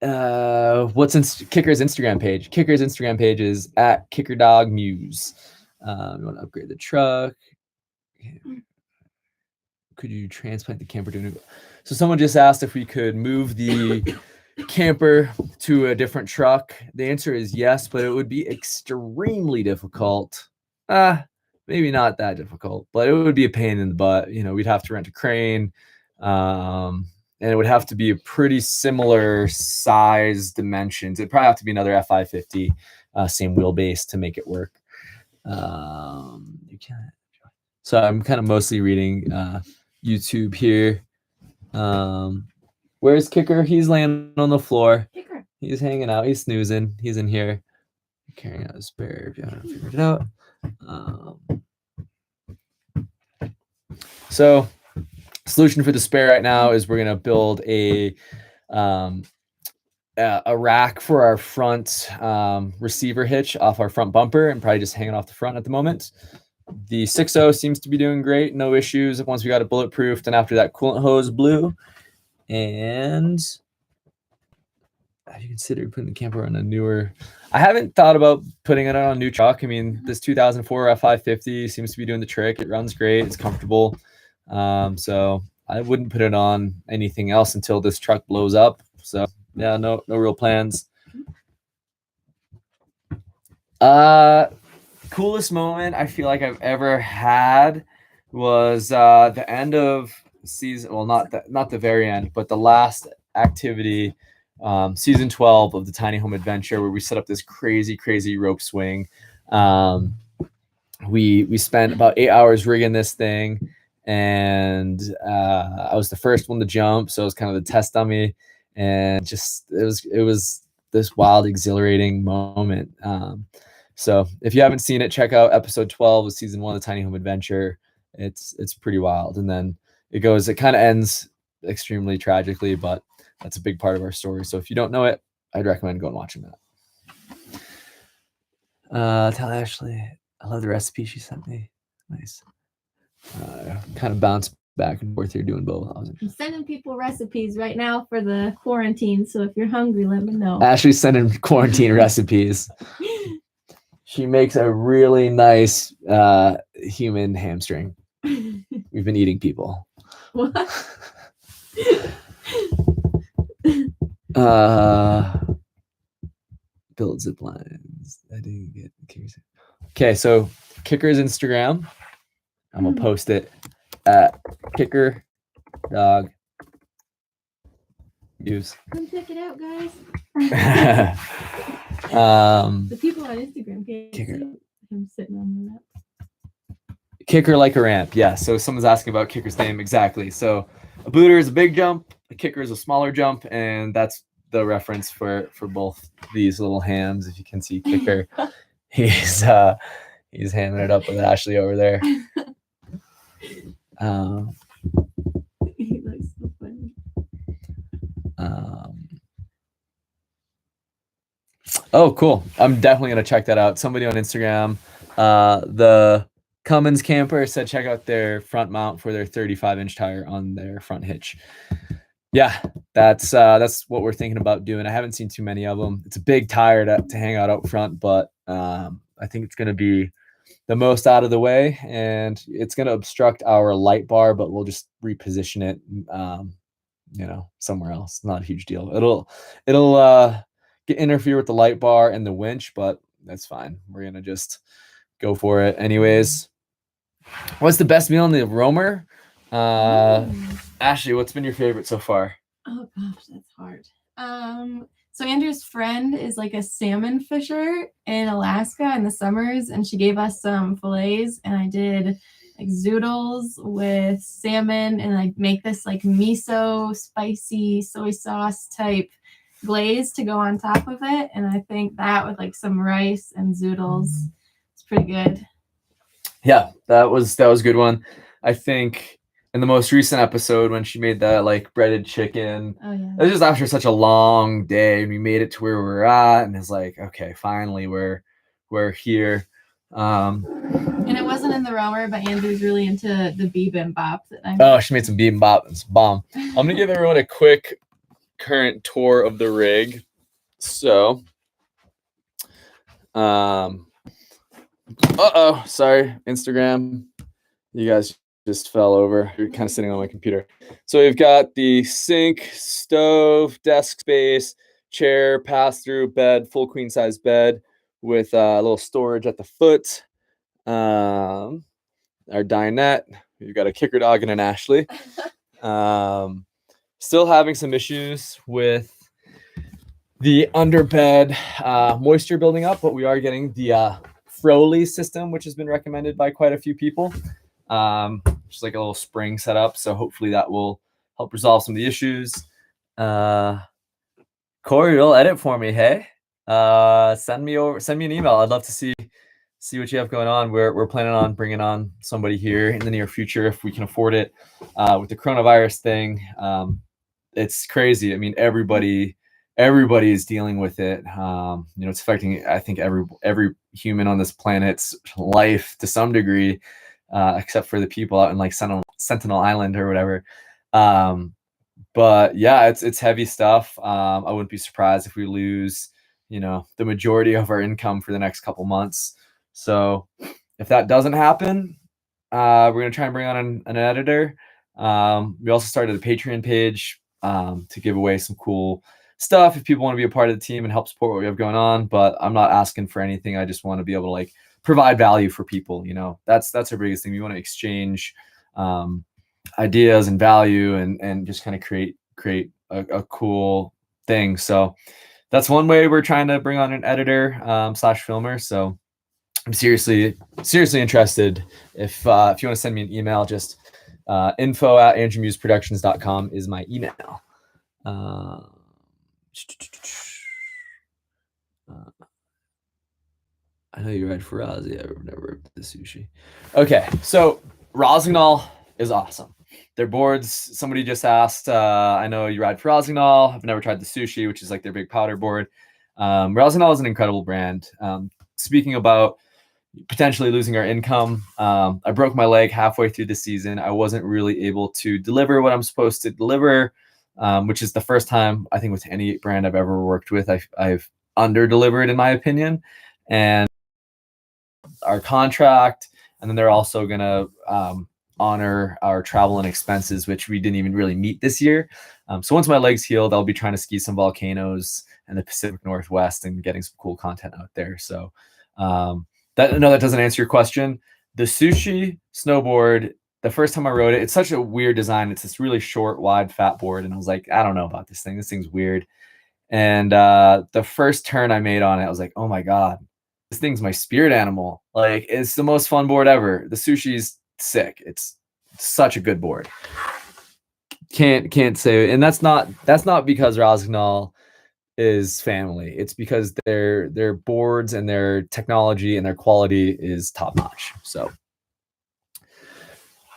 what's in Kicker's Instagram page? Kicker's Instagram page is at KickerDogMuse. You want to upgrade the truck? Could you transplant the camper to a new? So someone just asked if we could move the camper to a different truck. The answer is yes, but it would be extremely difficult. Maybe not that difficult, but it would be a pain in the butt. You know, we'd have to rent a crane, and it would have to be a pretty similar size dimensions. It'd probably have to be another F550, same wheelbase to make it work. You can't. So I'm kind of mostly reading YouTube here. Where's Kicker? He's laying on the floor. Kicker. He's hanging out. He's snoozing. He's in here carrying out his spare if you haven't figured it out. So solution for the spare right now is we're going to build a rack for our front receiver hitch off our front bumper and probably just hanging off the front at the moment. The 6.0 seems to be doing great. No issues once we got it bulletproofed and after that coolant hose blew. And have you considered putting the camper on a newer? I haven't thought about putting it on a new truck. I mean, this 2004 F550 seems to be doing the trick. It runs great. It's comfortable. So I wouldn't put it on anything else until this truck blows up. So yeah, no real plans. Coolest moment I feel like I've ever had was the end of season. Well, not the very end, but the last activity, season 12 of the Tiny Home Adventure, where we set up this crazy rope swing. We spent about 8 hours rigging this thing, and I was the first one to jump, so it was kind of the test dummy, and just it was this wild, exhilarating moment. So if you haven't seen it, check out episode 12 of season 1 of the Tiny Home Adventure. It's pretty wild. And then it kind of ends extremely tragically, but that's a big part of our story. So if you don't know it, I'd recommend going and watching that. Tell Ashley, I love the recipe she sent me. Nice. Kind of bounce back and forth here doing both. I'm sending people recipes right now for the quarantine. So if you're hungry, let me know. Ashley's sending quarantine recipes. She makes a really nice human hamstring. We've been eating people. What? Build zip lines. I didn't get Kicker's. Okay, so Kicker's Instagram. I'm gonna post it at Kicker Dog Use. Come check it out, guys. The people on Instagram can't see him sitting on the ramp. Kicker like a ramp. Yeah. So someone's asking about Kicker's name. Exactly. So a booter is a big jump, a kicker is a smaller jump, and that's the reference for both these little hams. If you can see Kicker, he's hamming it up with Ashley over there. He looks so funny. Oh, cool. I'm definitely going to check that out. Somebody on Instagram, the Cummins camper said, check out their front mount for their 35-inch tire on their front hitch. Yeah, that's what we're thinking about doing. I haven't seen too many of them. It's a big tire to hang out front, but I think it's going to be the most out of the way, and it's going to obstruct our light bar, but we'll just reposition it, somewhere else. Not a huge deal. It'll interfere with the light bar and the winch, but that's fine. We're going to just go for it anyways. What's the best meal in the Roamer? Ashley, what's been your favorite so far? Oh gosh, that's hard. So Andrew's friend is like a salmon fisher in Alaska in the summers, and she gave us some fillets, and I did like zoodles with salmon, and I make this like miso spicy soy sauce type glaze to go on top of it, and I think that with like some rice and zoodles, it's pretty good. Yeah, that was a good one. I think in the most recent episode when she made that like breaded chicken, oh yeah, it was just after such a long day, and we made it to where we were at, and it's like, okay, finally we're here. And it wasn't in the Roamer, but Andrew's really into the bibimbap that I made. Oh, she made some bibimbap. It's bomb. I'm gonna give everyone a quick current tour of the rig. So, sorry, Instagram. You guys just fell over. You're kind of sitting on my computer. So we've got the sink, stove, desk space, chair, pass-through bed, full queen size bed with a little storage at the foot. Our dinette. We've got a kicker dog and an Ashley. Still having some issues with the underbed moisture building up, but we are getting the Froley system, which has been recommended by quite a few people. Just like a little spring setup. So hopefully that will help resolve some of the issues. Corey, you'll edit for me, hey? Send me an email. I'd love to see what you have going on. We're planning on bringing on somebody here in the near future if we can afford it. With the coronavirus thing, it's crazy. I mean, everybody is dealing with it. It's affecting, I think, every human on this planet's life to some degree, except for the people out in like Sentinel Island or whatever. But yeah, it's heavy stuff. I wouldn't be surprised if we lose, the majority of our income for the next couple months. So if that doesn't happen, we're going to try and bring on an editor. We also started a Patreon page to give away some cool stuff if people want to be a part of the team and help support what we have going on. But I'm not asking for anything. I just want to be able to like provide value for people. That's our biggest thing. We want to exchange ideas and value and just kind of create a cool thing. So that's one way we're trying to bring on an editor / filmer. So I'm seriously interested. If you want to send me an email, just info@andrewmuseproductions.com is my email. I know you ride for Rozzy. I've never ripped the sushi. Okay, so Rossignol is awesome. Their boards, somebody just asked, I know you ride for Rossignol. I've never tried the sushi, which is like their big powder board. Rossignol is an incredible brand. Speaking about potentially losing our income, I broke my leg halfway through the season. I wasn't really able to deliver what I'm supposed to deliver, which is the first time I think with any brand I've ever worked with, I've under-delivered in my opinion. And our contract, and then they're also going to honor our travel and expenses, which we didn't even really meet this year. So once my leg's healed, I'll be trying to ski some volcanoes in the Pacific Northwest and getting some cool content out there. So that doesn't answer your question. The sushi snowboard, the first time I rode it, it's such a weird design. It's this really short, wide, fat board. And I was like, I don't know about this thing. This thing's weird. And the first turn I made on it, I was like, oh my God, this thing's my spirit animal. Like, it's the most fun board ever. The sushi's sick. It's such a good board. Can't say it. And that's not because Rossignol is family. It's because their boards and their technology and their quality is top notch. So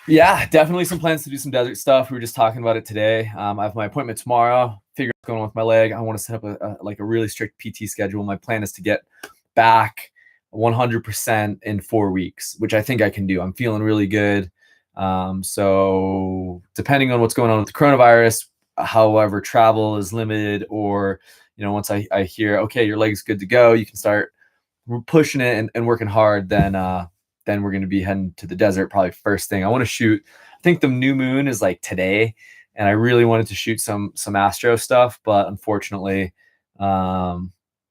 yeah, definitely some plans to do some desert stuff. We were just talking about it today. I have my appointment tomorrow. Figure out what's going on with my leg. I want to set up a really strict PT schedule. My plan is to get back 100% in 4 weeks, which I think I can do. I'm feeling really good. So depending on what's going on with the coronavirus, however, travel is limited, or once I hear, okay, your leg's good to go, you can start pushing it and working hard, then we're going to be heading to the desert probably first thing. I want to shoot, I think the new moon is like today, and I really wanted to shoot some Astro stuff, but unfortunately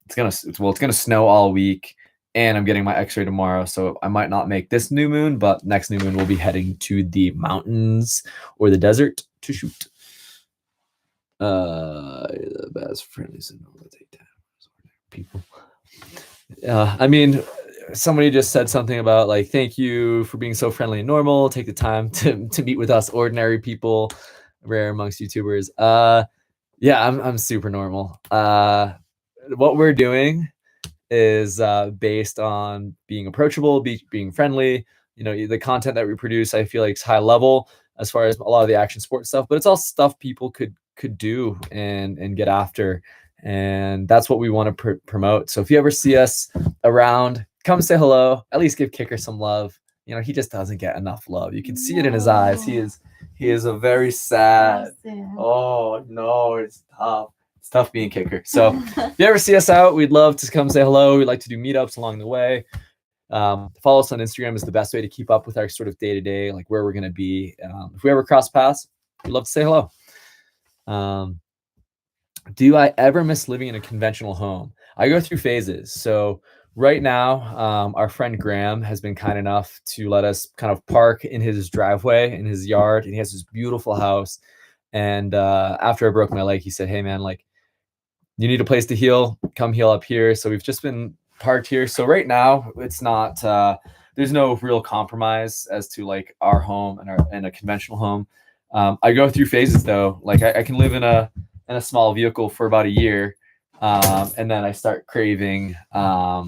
it's going to snow all week, and I'm getting my x-ray tomorrow, so I might not make this new moon, but next new moon we'll be heading to the mountains or the desert to shoot. The best friendly people. I mean, somebody just said something about like, thank you for being so friendly and normal. Take the time to meet with us ordinary people, rare amongst YouTubers. Yeah, I'm super normal. What we're doing is based on being approachable, being friendly. The content that we produce, I feel like, is high level as far as a lot of the action sports stuff, but it's all stuff people could do and get after. And that's what we want to promote. So if you ever see us around, come say hello, at least give Kicker some love. He just doesn't get enough love. You can see it in his eyes. He He is a very sad. So sad. Oh no, it's tough. It's tough being kicker. So if you ever see us out, we'd love to come say hello. We'd like to do meetups along the way. Follow us on Instagram is the best way to keep up with our sort of day-to-day, like where we're going to be. If we ever cross paths, we'd love to say hello. Do I ever miss living in a conventional home? I go through phases. So right now, our friend Graham has been kind enough to let us kind of park in his driveway, in his yard, and he has this beautiful house. And after I broke my leg, he said, "Hey man, like you need a place to heal, come heal up here." So we've just been parked here. So right now it's not, there's no real compromise as to like our home and a conventional home. I go through phases though. Like I can live in a small vehicle for about a year. And then I start craving a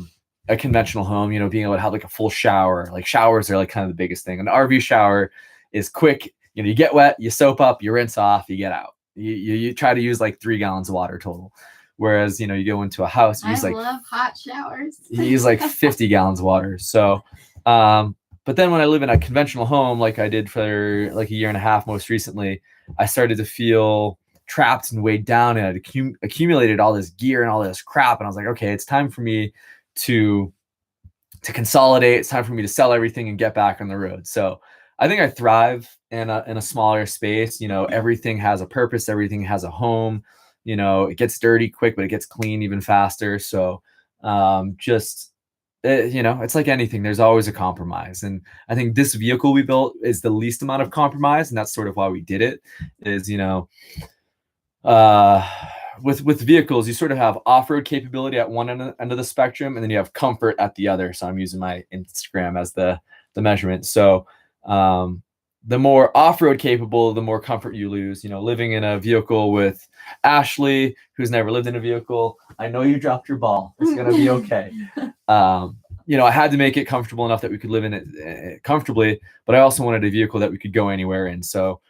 conventional home, you know, being able to have like a full shower. Like showers are like kind of the biggest thing. An RV shower is quick. You know, you get wet, you soap up, you rinse off, you get out. You try to use like 3 gallons of water total. Whereas, you know, you go into a house, you use I like love hot showers. you use like 50 gallons of water. So, but then when I live in a conventional home, like I did for like a year and a half, most recently, I started to feel trapped and weighed down, and I'd accumulated all this gear and all this crap. And I was like, okay, it's time for me to consolidate. It's time for me to sell everything and get back on the road. So I think I thrive in a smaller space. You know, everything has a purpose. Everything has a home. You know, it gets dirty quick, but it gets clean even faster. So you know, it's like anything. There's always a compromise. And I think this vehicle we built is the least amount of compromise. And that's sort of why we did it is, you know, with vehicles, you sort of have off-road capability at one end of the spectrum, and then you have comfort at the other. So I'm using my Instagram as the measurement. So the more off-road capable, the more comfort you lose. You know, living in a vehicle with Ashley, who's never lived in a vehicle, I know you dropped your ball. It's gonna be okay. You know, I had to make it comfortable enough that we could live in it comfortably, but I also wanted a vehicle that we could go anywhere in. So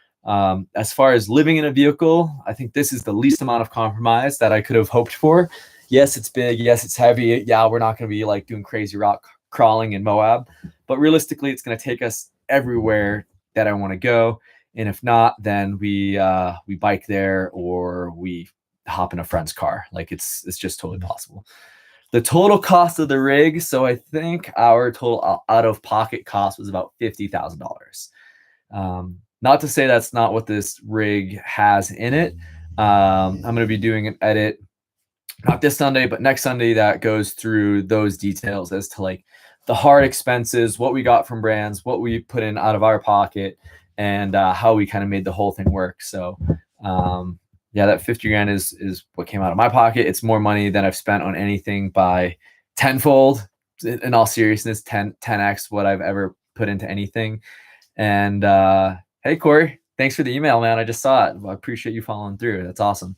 as far as living in a vehicle, I think this is the least amount of compromise that I could have hoped for. Yes, it's big. Yes, it's heavy. Yeah, we're not going to be like doing crazy rock crawling in Moab, but realistically, it's going to take us everywhere that I want to go. And if not, then we bike there or we hop in a friend's car. Like it's just totally possible. The total cost of the rig. So I think our total out of pocket cost was about $50,000. Not to say that's not what this rig has in it. I'm going to be doing an edit, not this Sunday, but next Sunday that goes through those details as to like the hard expenses, what we got from brands, what we put in out of our pocket, and how we kind of made the whole thing work. So yeah, that 50 grand is what came out of my pocket. It's more money than I've spent on anything by tenfold. In all seriousness, 10x what I've ever put into anything. And hey, Corey, thanks for the email, man. I just saw it. I appreciate you following through. That's awesome.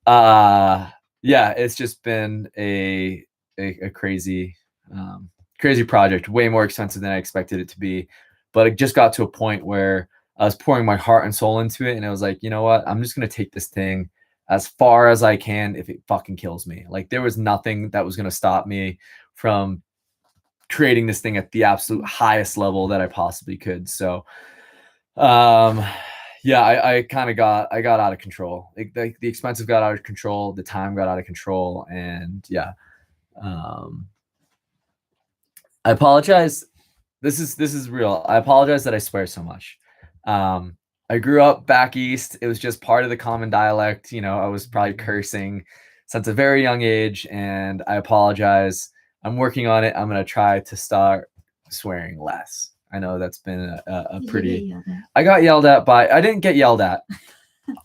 Yeah, it's just been a crazy project, way more expensive than I expected it to be. But it just got to a point where I was pouring my heart and soul into it. And I was like, you know what? I'm just going to take this thing as far as I can if it fucking kills me. Like there was nothing that was going to stop me from creating this thing at the absolute highest level that I possibly could. So, yeah, I got out of control. The expenses got out of control. The time got out of control. And yeah, I apologize. This is real. I apologize that I swear so much. I grew up back east. It was just part of the common dialect. You know, I was probably cursing since a very young age, and I apologize. I'm working on it. I'm going to try to start swearing less. I know that's been a pretty, I got yelled at by, I didn't get yelled at.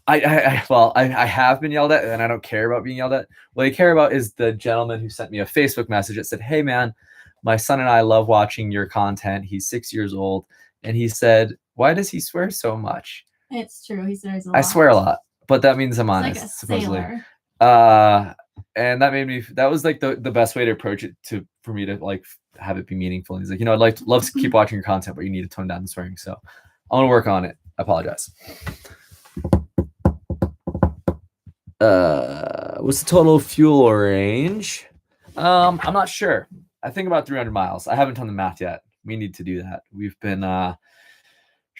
I have been yelled at, and I don't care about being yelled at. What I care about is the gentleman who sent me a Facebook message that said, "Hey man, my son and I love watching your content. He's 6 years old." And he said, "Why does he swear so much?" It's true. He swears a lot. I swear a lot, but that means I'm honest, like a supposedly. sailor. And that was like the best way to approach it for me to like have it be meaningful. And he's like, you know, love to keep watching your content, but you need to tone down the swearing. So I want to work on it. I apologize. What's the total fuel range? I'm not sure. I think about 300 miles. I haven't done the math yet. We need to do that. We've been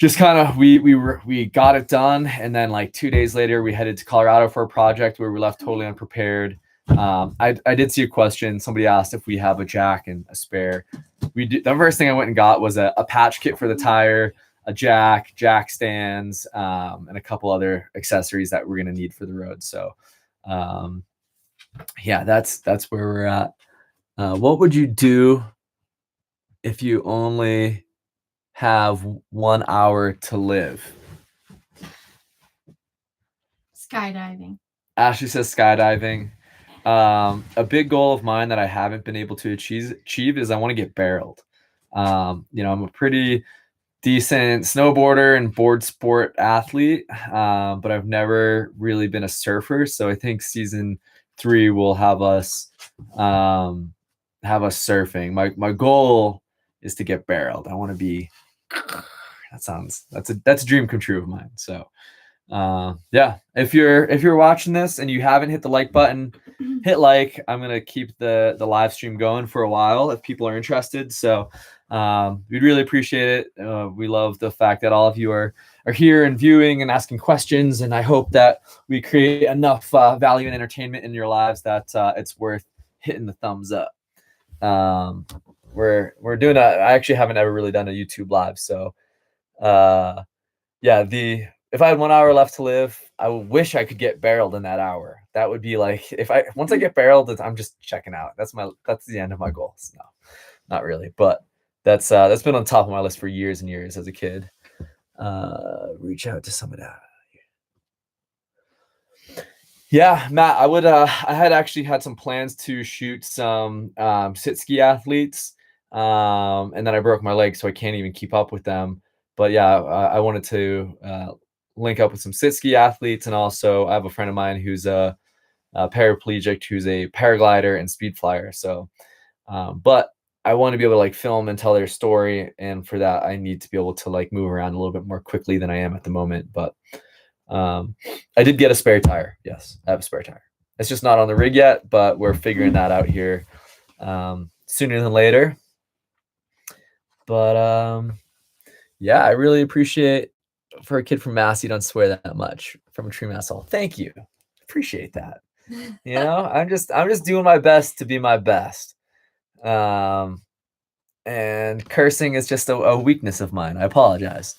just kind of we got it done, and then like 2 days later we headed to Colorado for a project where we left totally unprepared. I did see a question. Somebody asked if we have a jack and a spare. We did. The first thing I went and got was a patch kit for the tire, a jack stands, and a couple other accessories that we're gonna need for the road. So yeah, that's where we're at. What would you do if you only have 1 hour to live? Skydiving. Ashley says skydiving. A big goal of mine that I haven't been able to achieve is I want to get barreled. I'm a pretty decent snowboarder and board sport athlete, but I've never really been a surfer. So I think season 3 will have us surfing. My goal is to get barreled. I want to be. That's a dream come true of mine. So yeah, if you're watching this and you haven't hit the like button, hit like. I'm gonna keep the live stream going for a while if people are interested. So we'd really appreciate it. We love the fact that all of you are here and viewing and asking questions, and I hope that we create enough value and entertainment in your lives that it's worth hitting the thumbs up. We're doing I actually haven't ever really done a YouTube live, so yeah, if I had 1 hour left to live, I wish I could get barreled in that hour. That would be like, once I get barreled, I'm just checking out. That's the end of my goals. No, not really, but that's been on top of my list for years and years as a kid. Reach out to somebody. Yeah, Matt, I had actually had some plans to shoot some sit ski athletes, and then I broke my leg, so I can't even keep up with them. But yeah, I wanted to link up with some sit ski athletes, and also I have a friend of mine who's a paraplegic, who's a paraglider and speed flyer. So, but I want to be able to like film and tell their story, and for that I need to be able to like move around a little bit more quickly than I am at the moment. But I did get a spare tire. Yes, I have a spare tire. It's just not on the rig yet, but we're figuring that out here sooner than later. But yeah, I really appreciate, for a kid from Mass, you don't swear that much, from a true Mass all. Thank you. Appreciate that. I'm just doing my best to be my best. And cursing is just a weakness of mine. I apologize.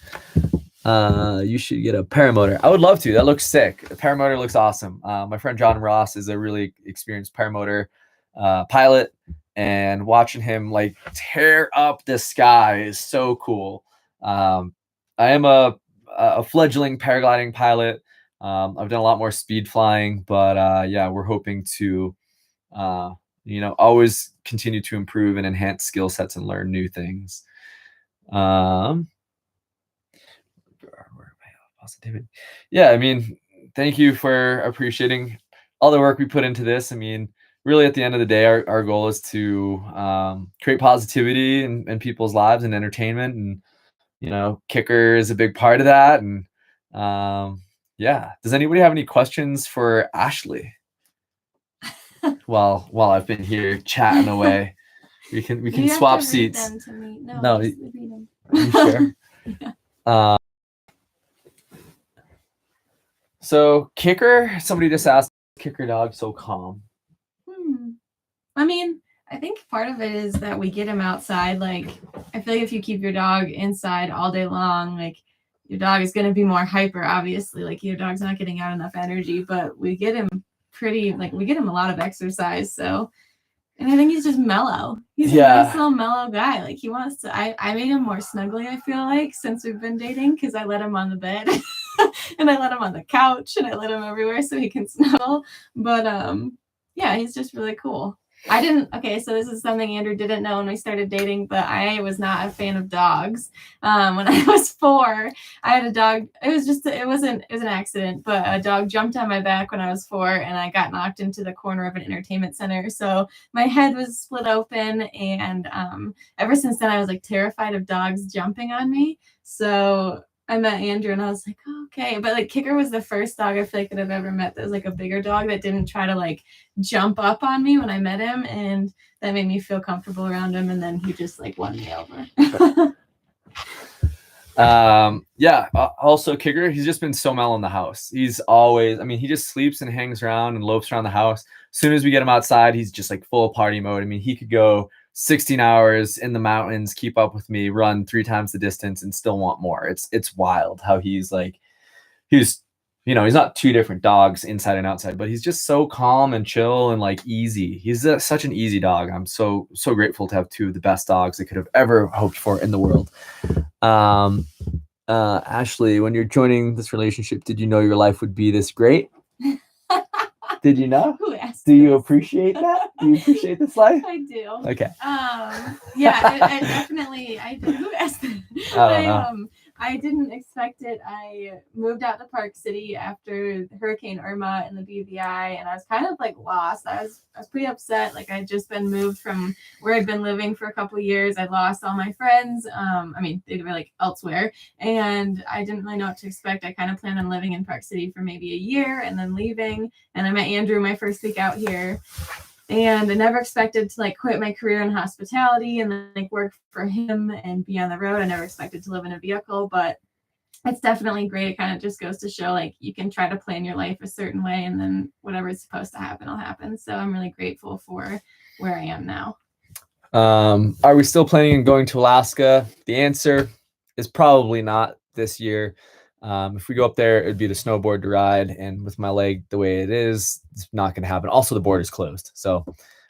You should get a paramotor. I would love to. That looks sick. The paramotor looks awesome. My friend John Ross is a really experienced paramotor pilot, and watching him like tear up the sky is so cool. I am a fledgling paragliding pilot. I've done a lot more speed flying, but yeah, we're hoping to always continue to improve and enhance skill sets and learn new things. Positivity. Yeah, I mean, thank you for appreciating all the work we put into this. I mean, really at the end of the day, our goal is to create positivity in people's lives and entertainment, and Kicker is a big part of that. And yeah, does anybody have any questions for Ashley while I've been here chatting away? We can swap seats. No, are you sure? Yeah. So Kicker, somebody just asked, Kicker dog so calm? I mean, I think part of it is that we get him outside. Like, I feel like if you keep your dog inside all day long, like, your dog is going to be more hyper, obviously. Like, your dog's not getting out enough energy, but we get him we get him a lot of exercise. So, and I think he's just mellow. He's a nice little mellow guy. Like, he wants to, I made him more snuggly, I feel like, since we've been dating, because I let him on the bed. And I let him on the couch, and I let him everywhere so he can snuggle. But yeah, he's just really cool. Okay, so this is something Andrew didn't know when we started dating, but I was not a fan of dogs. When I was 4, I had a dog. It was an accident, but a dog jumped on my back when I was 4, and I got knocked into the corner of an entertainment center. So my head was split open, and ever since then I was like terrified of dogs jumping on me. So I met Andrew, and I was like, oh, okay. But like Kicker was the first dog I feel like that I've ever met that was like a bigger dog that didn't try to like jump up on me when I met him, and that made me feel comfortable around him. And then he just like won me over. Yeah. Also, Kicker, he's just been so mellow in the house. He's always, I mean, he just sleeps and hangs around and lopes around the house. As soon as we get him outside, he's just like full party mode. I mean, he could go 16 hours in the mountains, keep up with me, run 3 times the distance, and still want more. It's wild how he's like, he's he's not two different dogs inside and outside, but he's just so calm and chill and like easy. He's such an easy dog. I'm so grateful to have two of the best dogs I could have ever hoped for in the world. Ashley, when you're joining this relationship, did you know your life would be this great? Did you know? Who asked? Do you appreciate that? Do you appreciate this life? I do. Okay. Yeah, I definitely. I did. Who asked that? I don't know. I didn't expect it. I moved out to Park City after Hurricane Irma and the BVI, and I was kind of like lost. I was pretty upset. Like I'd just been moved from where I'd been living for a couple of years. I lost all my friends. I mean, they were like elsewhere, and I didn't really know what to expect. I kind of planned on living in Park City for maybe a year and then leaving. And I met Andrew my first week out here. And I never expected to like quit my career in hospitality and then like work for him and be on the road. I never expected to live in a vehicle, but it's definitely great. It kind of just goes to show like you can try to plan your life a certain way and then whatever is supposed to happen will happen. So I'm really grateful for where I am now. Are we still planning on going to Alaska? The answer is probably not this year. If we go up there, it'd be the snowboard to ride, and with my leg the way it is, it's not going to happen. Also, the border's closed, so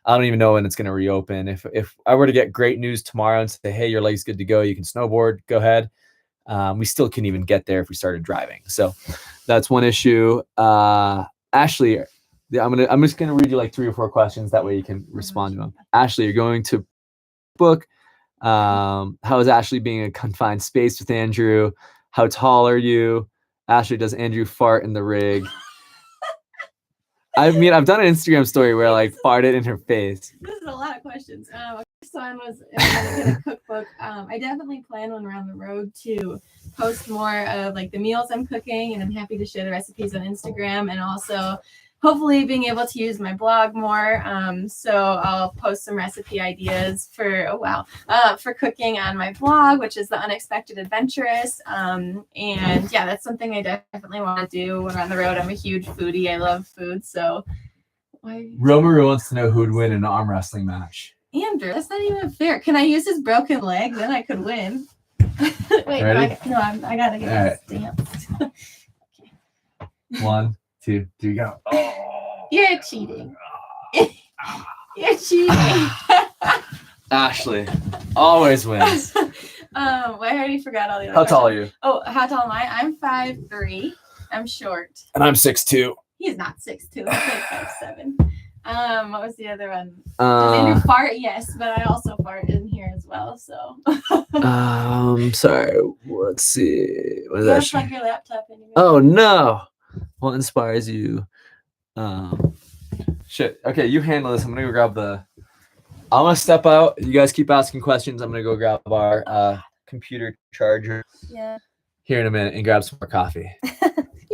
I don't even know when it's going to reopen. If I were to get great news tomorrow and say, "Hey, your leg's good to go, you can snowboard," go ahead. We still couldn't even get there if we started driving. So that's one issue. Ashley, I'm just gonna read you like 3 or 4 questions. That way you can respond to them. Ashley, you're going to book. How is Ashley being in a confined space with Andrew? How tall are you? Ashley, does Andrew fart in the rig? I mean, I've done an Instagram story where I like farted in her face. This is a lot of questions. First one was in a cookbook. I definitely plan when we're on the road to post more of like the meals I'm cooking, and I'm happy to share the recipes on Instagram, and also hopefully being able to use my blog more. So I'll post some recipe ideas for cooking on my blog, which is The Unexpected Adventurous. And yeah, that's something I definitely want to do when we're on the road. I'm a huge foodie. I love food. So Romaru wants to know who would win in an arm wrestling match. Andrew, that's not even fair. Can I use his broken leg? Then I could win. Wait, ready? I gotta get this stamped. Okay. 1, 2, 3, go. You're cheating. You're cheating. Ashley always wins. I already forgot all the other How tall are questions. you? Oh, how tall am I? I'm 5'3". I'm short. And I'm 6'2". He's not 6'2". He's like 5'7". What was the other one? Does Andrew fart? Yes, but I also fart in here as well. So. Sorry. Let's see. What is that? Plug your laptop in. Oh no. What inspires you? Shit. Okay, you handle this. I'm gonna go grab I'm gonna step out. You guys keep asking questions. I'm gonna go grab our computer charger. Yeah. Here in a minute and grab some more coffee.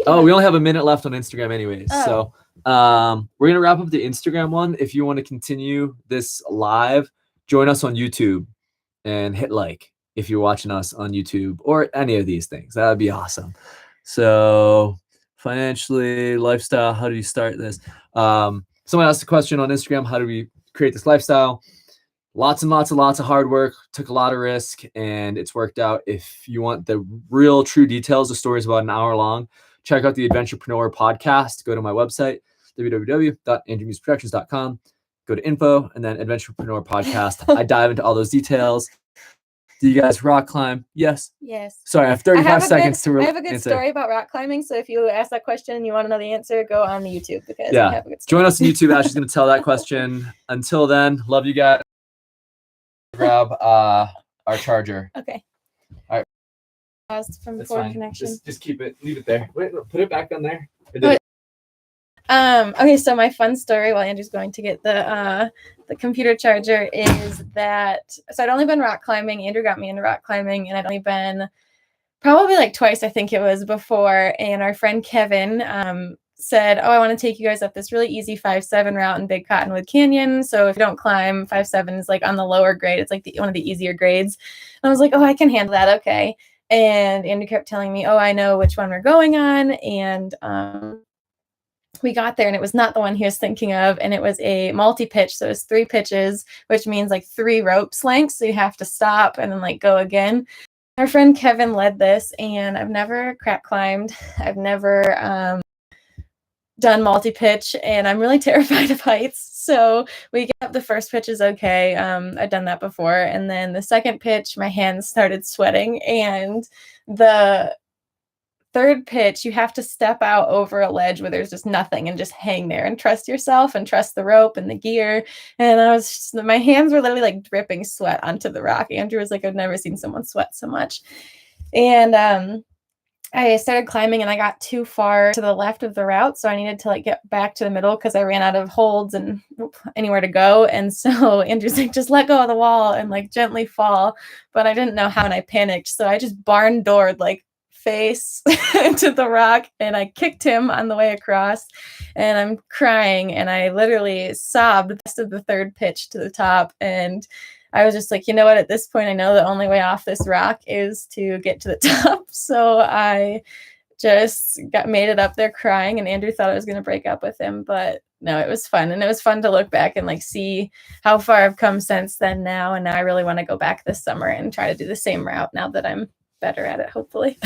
Oh, we only have a minute left on Instagram anyways. So we're gonna wrap up the Instagram one. If you want to continue this live, join us on YouTube and hit like if you're watching us on YouTube or any of these things. That would be awesome. So financially, lifestyle, how do you start this? Someone asked a question on Instagram, how do we create this lifestyle? Lots and lots of hard work, took a lot of risk, and it's worked out. If you want the real true details, the story is about an hour long. Check out the Adventurepreneur podcast. Go to my website, www.andrewmuseproductions.com. Go to info and then Adventurepreneur podcast. I dive into all those details. Do you guys rock climb? Yes. Yes. Sorry, I have 35 seconds to I have a good answer. story about rock climbing. So if you ask that question and you want to know the answer, go on the YouTube because Yeah. I have a good story. Join us on YouTube. Ashley's going to tell that question. Until then, love you guys. Grab our charger. Okay. All right. Paused from That's poor fine. connection. Just keep it. Leave it there. Wait, no, put it back on there. Okay, so my fun story while Andrew's going to get the computer charger is that so I'd only been rock climbing. Andrew got me into rock climbing, and I'd only been probably like twice, I think it was before. And our friend Kevin said, "Oh, I want to take you guys up this really easy 5-7 route in Big Cottonwood Canyon. So if you don't climb, 5-7 is like on the lower grade. It's like one of the easier grades." And I was like, "Oh, I can handle that. Okay." And Andrew kept telling me, oh, I know which one we're going on. And we got there and it was not the one he was thinking of. And it was a multi-pitch. So it was 3 pitches, which means like 3 ropes lengths. So you have to stop and then like go again. Our friend Kevin led this, and I've never crack climbed. I've never done multi-pitch, and I'm really terrified of heights. So we get up, the first pitch is okay. I've done that before. And then the second pitch, my hands started sweating. And the third pitch, you have to step out over a ledge where there's just nothing and just hang there and trust yourself and trust the rope and the gear. And my hands were literally like dripping sweat onto the rock. Andrew was like, I've never seen someone sweat so much. And I started climbing and I got too far to the left of the route. So I needed to like get back to the middle because I ran out of holds and anywhere to go. And so Andrew's like, just let go of the wall and like gently fall. But I didn't know how and I panicked. So I just barn doored like face into the rock and I kicked him on the way across and I'm crying and I literally sobbed the rest of the third pitch to the top. And I was just like, you know what, at this point, I know the only way off this rock is to get to the top. So I just made it up there crying, and Andrew thought I was going to break up with him, but no, it was fun. And it was fun to look back and like see how far I've come since then now. And now I really want to go back this summer and try to do the same route now that I'm better at it, hopefully.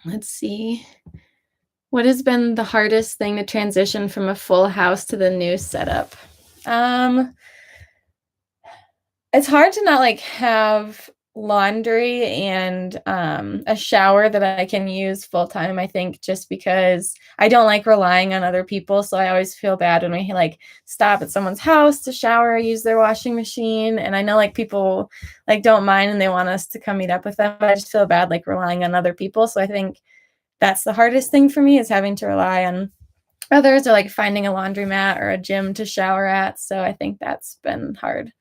Let's see. What has been the hardest thing to transition from a full house to the new setup? It's hard to not like have laundry and a shower that I can use full time, I think, just because I don't like relying on other people. So I always feel bad when we like stop at someone's house to shower or use their washing machine. And I know like people like don't mind and they want us to come meet up with them, but I just feel bad like relying on other people. So I think that's the hardest thing for me, is having to rely on others or like finding a laundromat or a gym to shower at. So I think that's been hard.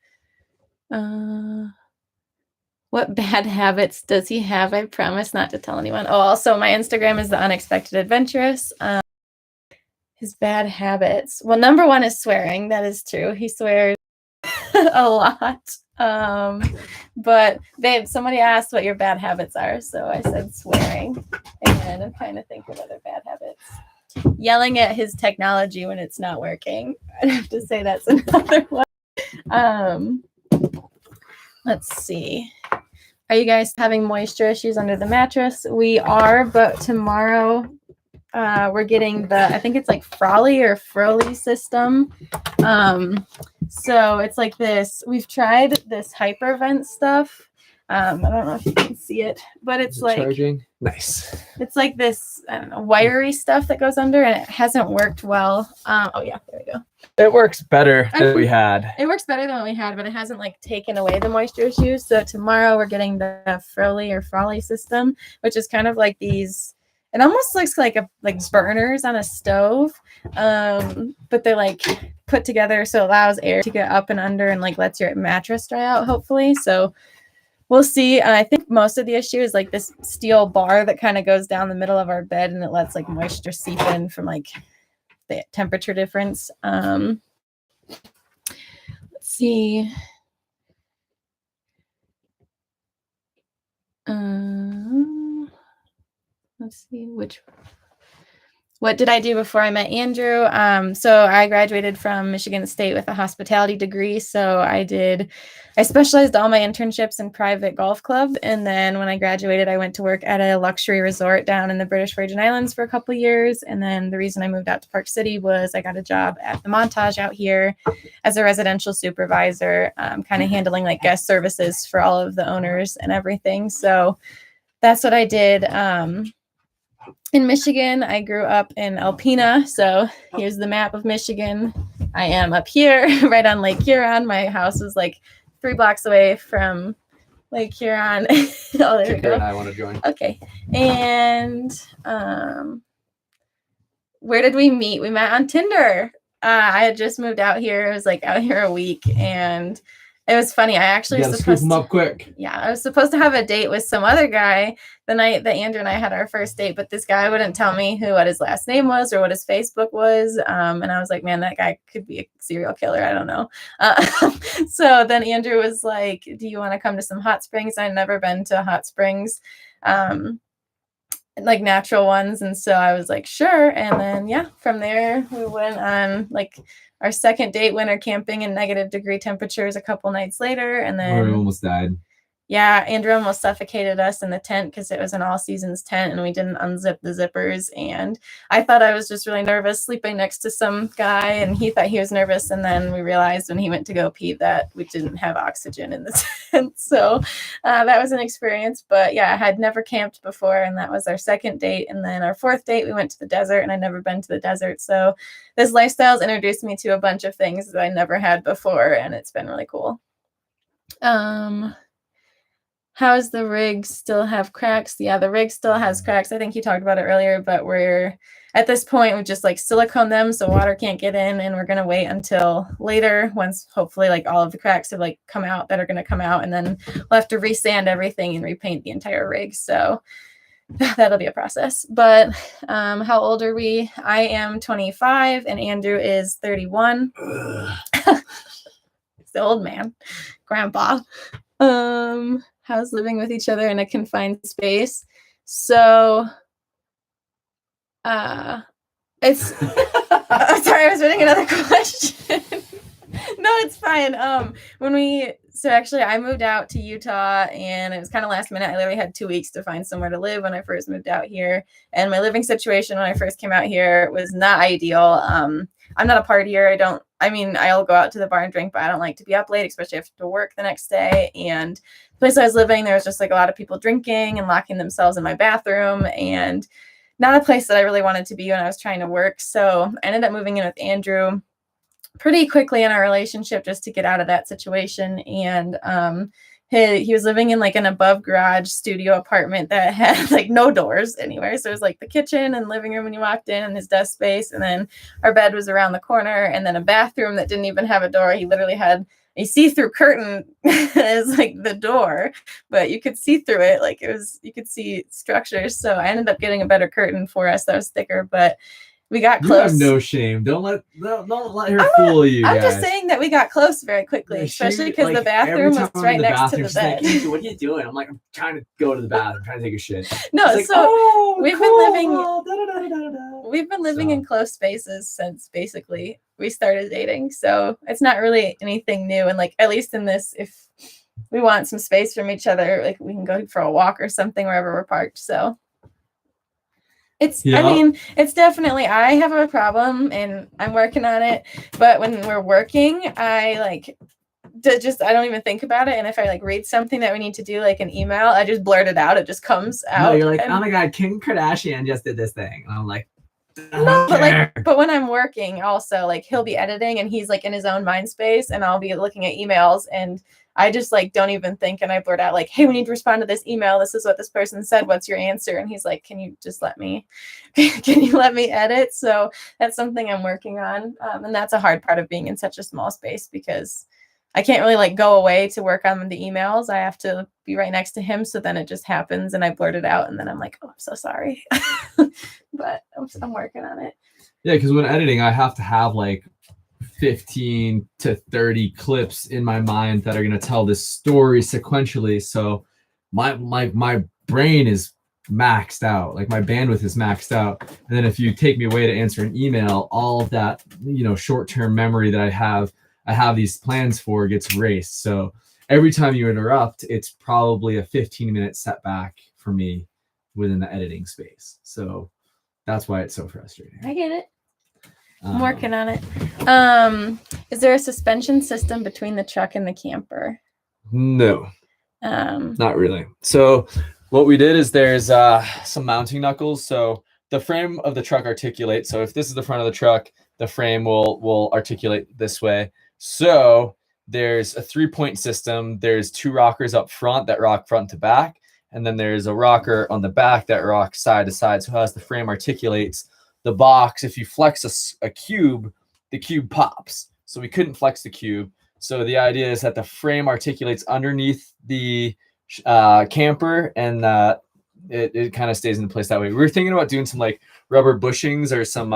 What bad habits does he have? I promise not to tell anyone. Oh, also my Instagram is The Unexpected Adventurous. His bad habits. Well, number 1 is swearing. That is true. He swears a lot. But babe, somebody asked what your bad habits are. So I said swearing. And I'm trying to think of other bad habits. Yelling at his technology when it's not working. I'd have to say that's another one. Let's see. Are you guys having moisture issues under the mattress? We are, but tomorrow we're getting the, I think it's like Frawley or Froley system. So it's like this, we've tried this Hypervent stuff. I don't know if you can see it, but it's like charging. Nice. It's like this, I don't know, wiry stuff that goes under, and it hasn't worked well. Oh yeah, there we go. It works better than we had. It works better than what we had, but it hasn't like taken away the moisture issues. So tomorrow we're getting the Froley or Frawley system, which is kind of like these. It almost looks like burners on a stove, but they're like put together so it allows air to get up and under and like lets your mattress dry out, hopefully. So we'll see. I think most of the issue is like this steel bar that kind of goes down the middle of our bed, and it lets like moisture seep in from like the temperature difference. Let's see. Let's see what did I do before I met Andrew? So I graduated from Michigan State with a hospitality degree. So I specialized all my internships in private golf club. And then when I graduated, I went to work at a luxury resort down in the British Virgin Islands for a couple of years. And then the reason I moved out to Park City was I got a job at the Montage out here as a residential supervisor, kind of handling like guest services for all of the owners and everything. So that's what I did. In Michigan, I grew up in Alpena. So here's the map of Michigan. I am up here right on Lake Huron. My house was like 3 blocks away from Lake Huron. Oh, there we go. And I want to join. Okay. And where did we meet? We met on Tinder. I had just moved out here. I was like out here a week, and It was funny. I actually You was gotta scoop supposed them to, up quick. yeah, I was supposed to have a date with some other guy the night that Andrew and I had our first date, but this guy wouldn't tell me what his last name was or what his Facebook was. And I was like, man, that guy could be a serial killer. I don't know. So then Andrew was like, do you want to come to some hot springs? I'd never been to hot springs, like natural ones. And so I was like, sure. And then, yeah, from there we went on like our second date, winter camping in -degree temperatures a couple nights later. And then We almost died. yeah, Andrew almost suffocated us in the tent because it was an all seasons tent and we didn't unzip the zippers. And I thought I was just really nervous sleeping next to some guy, and he thought he was nervous. And then we realized when he went to go pee that we didn't have oxygen in the tent. So that was an experience. But yeah, I had never camped before, and that was our second date. And then our fourth date, we went to the desert, and I'd never been to the desert. So this lifestyle's introduced me to a bunch of things that I never had before, and it's been really cool. How's the rig still have cracks? Yeah, the rig still has cracks. I think you talked about it earlier, but we're at this point, we just like silicone them so water can't get in, and we're going to wait until later once hopefully like all of the cracks have like come out that are going to come out, and then we'll have to resand everything and repaint the entire rig. So that'll be a process. But how old are we? I am 25 and Andrew is 31. It's the old man, grandpa. How's living with each other in a confined space? So it's sorry, I was reading another question. No, it's fine. Actually I moved out to Utah, and it was kind of last minute. I literally had 2 weeks to find somewhere to live when I first moved out here. And my living situation when I first came out here was not ideal. I'm not a partier. I'll go out to the bar and drink, but I don't like to be up late, especially after work the next day. And the place I was living, there was just like a lot of people drinking and locking themselves in my bathroom, and not a place that I really wanted to be when I was trying to work. So I ended up moving in with Andrew pretty quickly in our relationship just to get out of that situation. And he was living in like an above garage studio apartment that had like no doors anywhere. So it was like the kitchen and living room when you walked in, and his desk space. And then our bed was around the corner, and then a bathroom that didn't even have a door. He literally had a see-through curtain as like the door, but you could see through it. Like you could see structures. So I ended up getting a better curtain for us that was thicker, but we got close. You have no shame. Don't let her fool you. I'm just saying that we got close very quickly, especially because the bathroom was right next to the bed. Like, what are you doing? I'm like, I'm trying to go to the bathroom, trying to take a shit. No, like, so we've cool. been living in close spaces since basically we started dating. So it's not really anything new. And like, at least in this, if we want some space from each other, like we can go for a walk or something wherever we're parked. So it's definitely, I have a problem and I'm working on it. But when we're working, I don't even think about it. And if I like read something that we need to do, like an email, I just blurt it out. It just comes out. No, you're like, oh my God, Kim Kardashian just did this thing. And I'm like, no, but when I'm working also, like he'll be editing and he's like in his own mind space, and I'll be looking at emails, and I just like don't even think, and I blurt out like, hey, we need to respond to this email. This is what this person said. What's your answer? And he's like, can you let me edit? So that's something I'm working on. And that's a hard part of being in such a small space, because I can't really like go away to work on the emails. I have to be right next to him. So then it just happens and I blurt it out, and then I'm like, oh, I'm so sorry. But I'm working on it. Yeah, because when editing, I have to have like 15 to 30 clips in my mind that are going to tell this story sequentially. So my brain is maxed out, like my bandwidth is maxed out. And then if you take me away to answer an email, all of that, short-term memory that I have these plans for gets erased. So every time you interrupt, it's probably a 15-minute setback for me within the editing space. So that's why it's so frustrating. I get it. I'm working on it. Is there a suspension system between the truck and the camper? No, not really. So what we did is there's some mounting knuckles. So the frame of the truck articulates. So if this is the front of the truck, the frame will articulate this way. So there's a 3-point system. There's 2 rockers up front that rock front to back. And then there's a rocker on the back that rocks side to side. So as the frame articulates the box, if you flex a cube, the cube pops. So we couldn't flex the cube. So the idea is that the frame articulates underneath the camper, and that it kind of stays in place that way. We were thinking about doing some like rubber bushings or some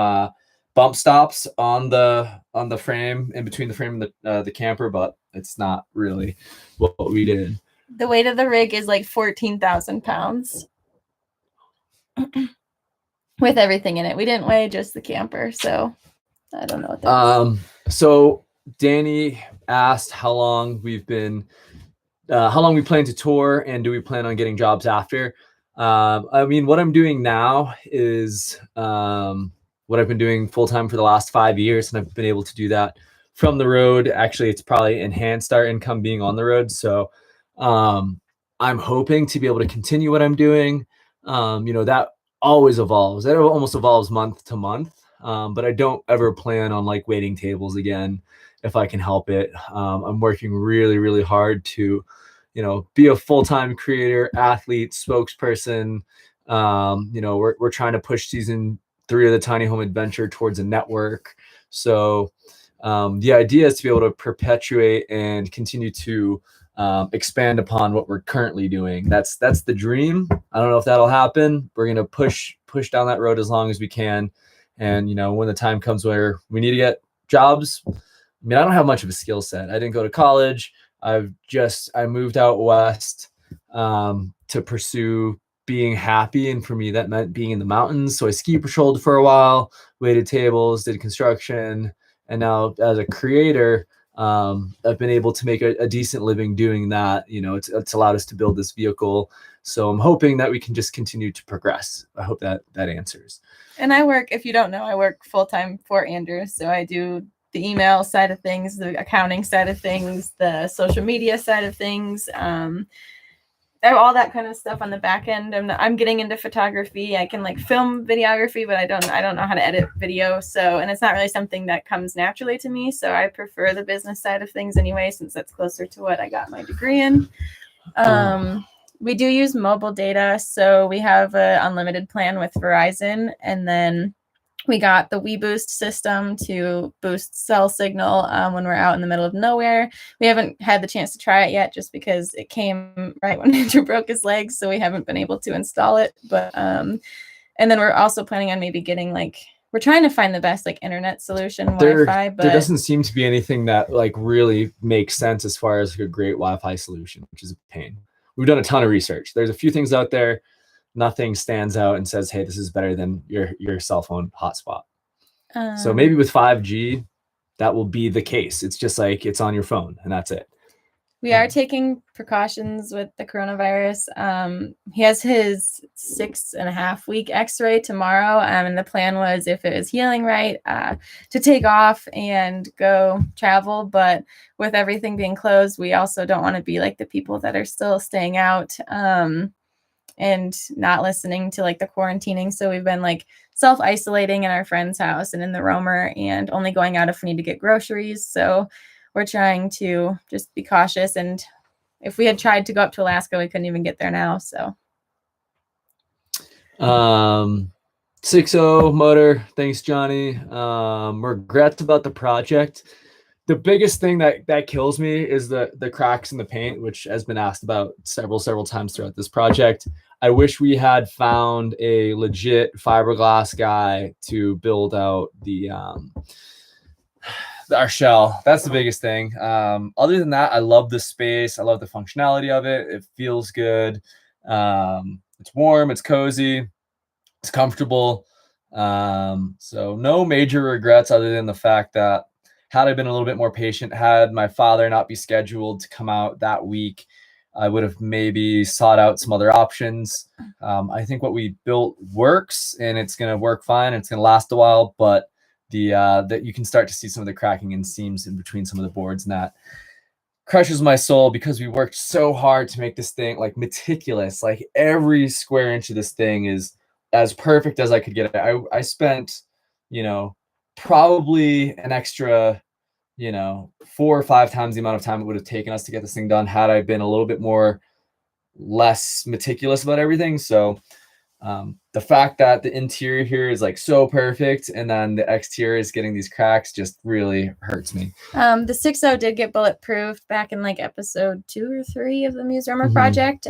bump stops on the frame, in between the frame and the camper, but it's not really what we did. The weight of the rig is like 14,000 pounds with everything in it. We didn't weigh just the camper, so I don't know what that is. So Danny asked how long we plan to tour, and do we plan on getting jobs after. I mean, what I'm doing now is what I've been doing full time for the last 5 years, and I've been able to do that from the road. Actually, it's probably enhanced our income being on the road. So I'm hoping to be able to continue what I'm doing. That always evolves. It almost evolves month to month. But I don't ever plan on like waiting tables again if I can help it. I'm working really, really hard to, be a full-time creator, athlete, spokesperson. We're trying to push season 3 of the Tiny Home Adventure towards a network. So the idea is to be able to perpetuate and continue to expand upon what we're currently doing. That's the dream. I don't know if that'll happen. We're gonna push down that road as long as we can. And when the time comes where we need to get jobs, I mean, I don't have much of a skill set. I didn't go to college. I moved out west to pursue being happy, and for me that meant being in the mountains. So I ski patrolled for a while, waited tables, did construction, and now as a creator, I've been able to make a decent living doing that. It's allowed us to build this vehicle. So I'm hoping that we can just continue to progress. I hope that answers. And if you don't know, I work full-time for Andrew. So I do the email side of things, the accounting side of things, the social media side of things, all that kind of stuff on the back end. I'm getting into photography. I can like film videography, but I don't know how to edit video. So, and it's not really something that comes naturally to me. So I prefer the business side of things anyway, since that's closer to what I got my degree in. We do use mobile data. So we have an unlimited plan with Verizon, and then we got the WeBoost system to boost cell signal when we're out in the middle of nowhere. We haven't had the chance to try it yet just because it came right when Andrew broke his legs, so we haven't been able to install it. But and then we're also planning on maybe getting we're trying to find the best internet solution Wi-Fi. But there doesn't seem to be anything that really makes sense as far as a great Wi-Fi solution, which is a pain. We've done a ton of research. There's a few things out there. Nothing stands out and says, hey, this is better than your cell phone hotspot. So maybe with 5G, that will be the case. It's just it's on your phone and that's it. We are taking precautions with the coronavirus. He has his 6.5-week x-ray tomorrow. And the plan was, if it is healing right, to take off and go travel. But with everything being closed, we also don't want to be like the people that are still staying out and not listening to the quarantining. So we've been self-isolating in our friend's house and in the roamer, and only going out if we need to get groceries. So we're trying to just be cautious. And if we had tried to go up to Alaska, we couldn't even get there now. So 6.0 motor. Thanks, Johnny. Regrets about the project. The biggest thing that kills me is the cracks in the paint, which has been asked about several times throughout this project. I wish we had found a legit fiberglass guy to build out our shell. That's the biggest thing. Other than that, I love the space. I love the functionality of it. It feels good. It's warm. It's cozy. It's comfortable. So no major regrets other than the fact that had I been a little bit more patient, had my father not be scheduled to come out that week, I would have maybe sought out some other options. I think what we built works, and it's going to work fine. It's going to last a while, but that you can start to see some of the cracking and seams in between some of the boards, and that crushes my soul because we worked so hard to make this thing meticulous. Every square inch of this thing is as perfect as I could get it. I spent, probably an extra, 4 or 5 times the amount of time it would have taken us to get this thing done had I been a little bit less meticulous about everything. So The fact that the interior here is like so perfect and then the exterior is getting these cracks just really hurts me. The 6.0 did get bulletproofed back in like episode 2 or 3 of the Muse Armor Mhm. project.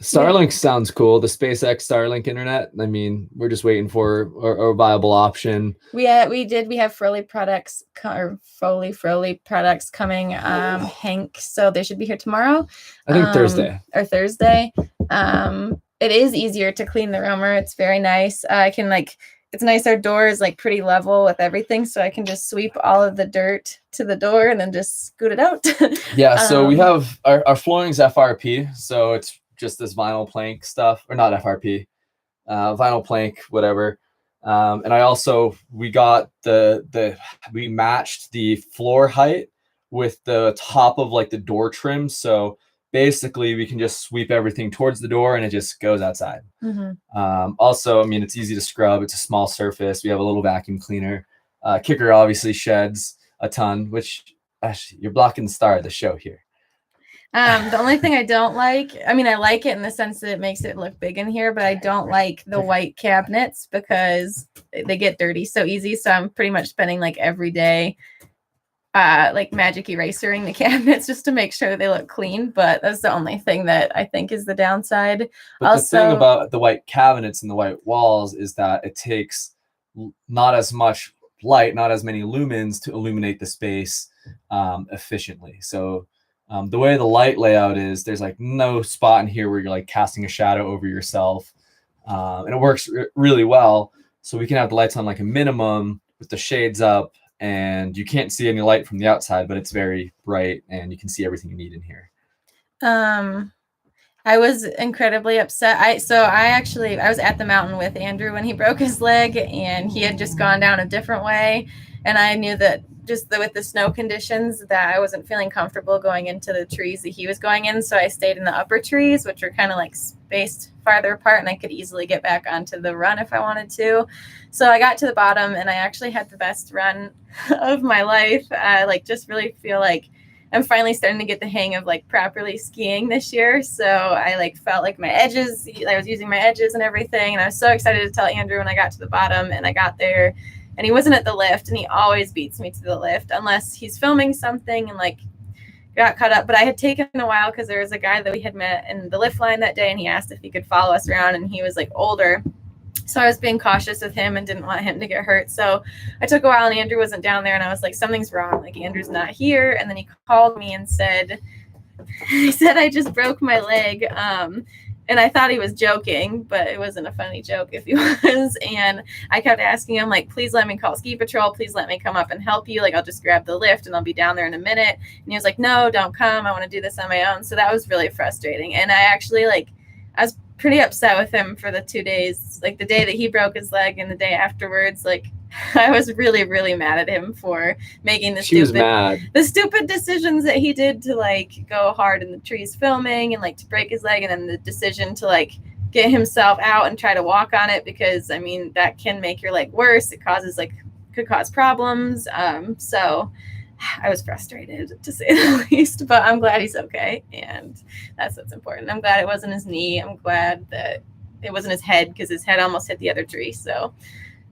Starlink sounds cool. The SpaceX Starlink internet. I mean, we're just waiting for a viable option. We have Froley products or Froley products coming. Hank, so they should be here tomorrow. I think Thursday. Or Thursday. It is easier to clean the roamer. It's very nice. I can it's nice. Our door is like pretty level with everything, so I can just sweep all of the dirt to the door and then just scoot it out. Yeah. So we have our flooring's FRP, so it's just this vinyl plank stuff, or not FRP, vinyl plank, whatever. And we matched the floor height with the top of like the door trim. So basically we can just sweep everything towards the door and it just goes outside. Also, I mean, it's easy to scrub. It's a small surface. We have a little vacuum cleaner. Kicker obviously sheds a ton, which actually, you're blocking the star of the show here. The only thing I don't like, I mean, I like it in the sense that it makes it look big in here, but I don't like the white cabinets because they get dirty so easy. So I'm pretty much spending like every day like magic erasering the cabinets just to make sure they look clean. But that's the only thing that I think is the downside. But also, the thing about the white cabinets and the white walls is that it takes not as much light, not as many lumens to illuminate the space efficiently. So the way the light layout is, there's like no spot in here where you're like casting a shadow over yourself. And it works really well. So we can have the lights on like a minimum with the shades up, and you can't see any light from the outside, but it's very bright and you can see everything you need in here. I was incredibly upset. I was at the mountain with Andrew when he broke his leg, and he had just gone down a different way. And I knew that with the snow conditions that I wasn't feeling comfortable going into the trees that he was going in. So I stayed in the upper trees, which are kind of like spaced farther apart, and I could easily get back onto the run if I wanted to. So I got to the bottom and I actually had the best run of my life. I just really feel like I'm finally starting to get the hang of like properly skiing this year. So I felt like my edges, I was using my edges and everything. And I was so excited to tell Andrew when I got to the bottom, and I got there and he wasn't at the lift, and he always beats me to the lift unless he's filming something and got caught up. But I had taken a while because there was a guy that we had met in the lift line that day, and he asked if he could follow us around, and he was older. So I was being cautious with him and didn't want him to get hurt. So I took a while, and Andrew wasn't down there, and I was like, something's wrong. Andrew's not here. And then he called me and said, I just broke my leg. And I thought he was joking, but it wasn't a funny joke if he was. And I kept asking him, please let me call ski patrol. Please let me come up and help you. I'll just grab the lift and I'll be down there in a minute. And he was like, no, don't come. I want to do this on my own. So that was really frustrating. And I actually I was pretty upset with him for the 2 days, the day that he broke his leg and the day afterwards. I was really, really mad at him for making the stupid decisions that he did to go hard in the trees filming and to break his leg, and then the decision to get himself out and try to walk on it, because I mean that can make your leg worse. It causes could cause problems. So I was frustrated, to say the least, but I'm glad he's okay, and that's what's important. I'm glad it wasn't his knee. I'm glad that it wasn't his head, because his head almost hit the other tree. So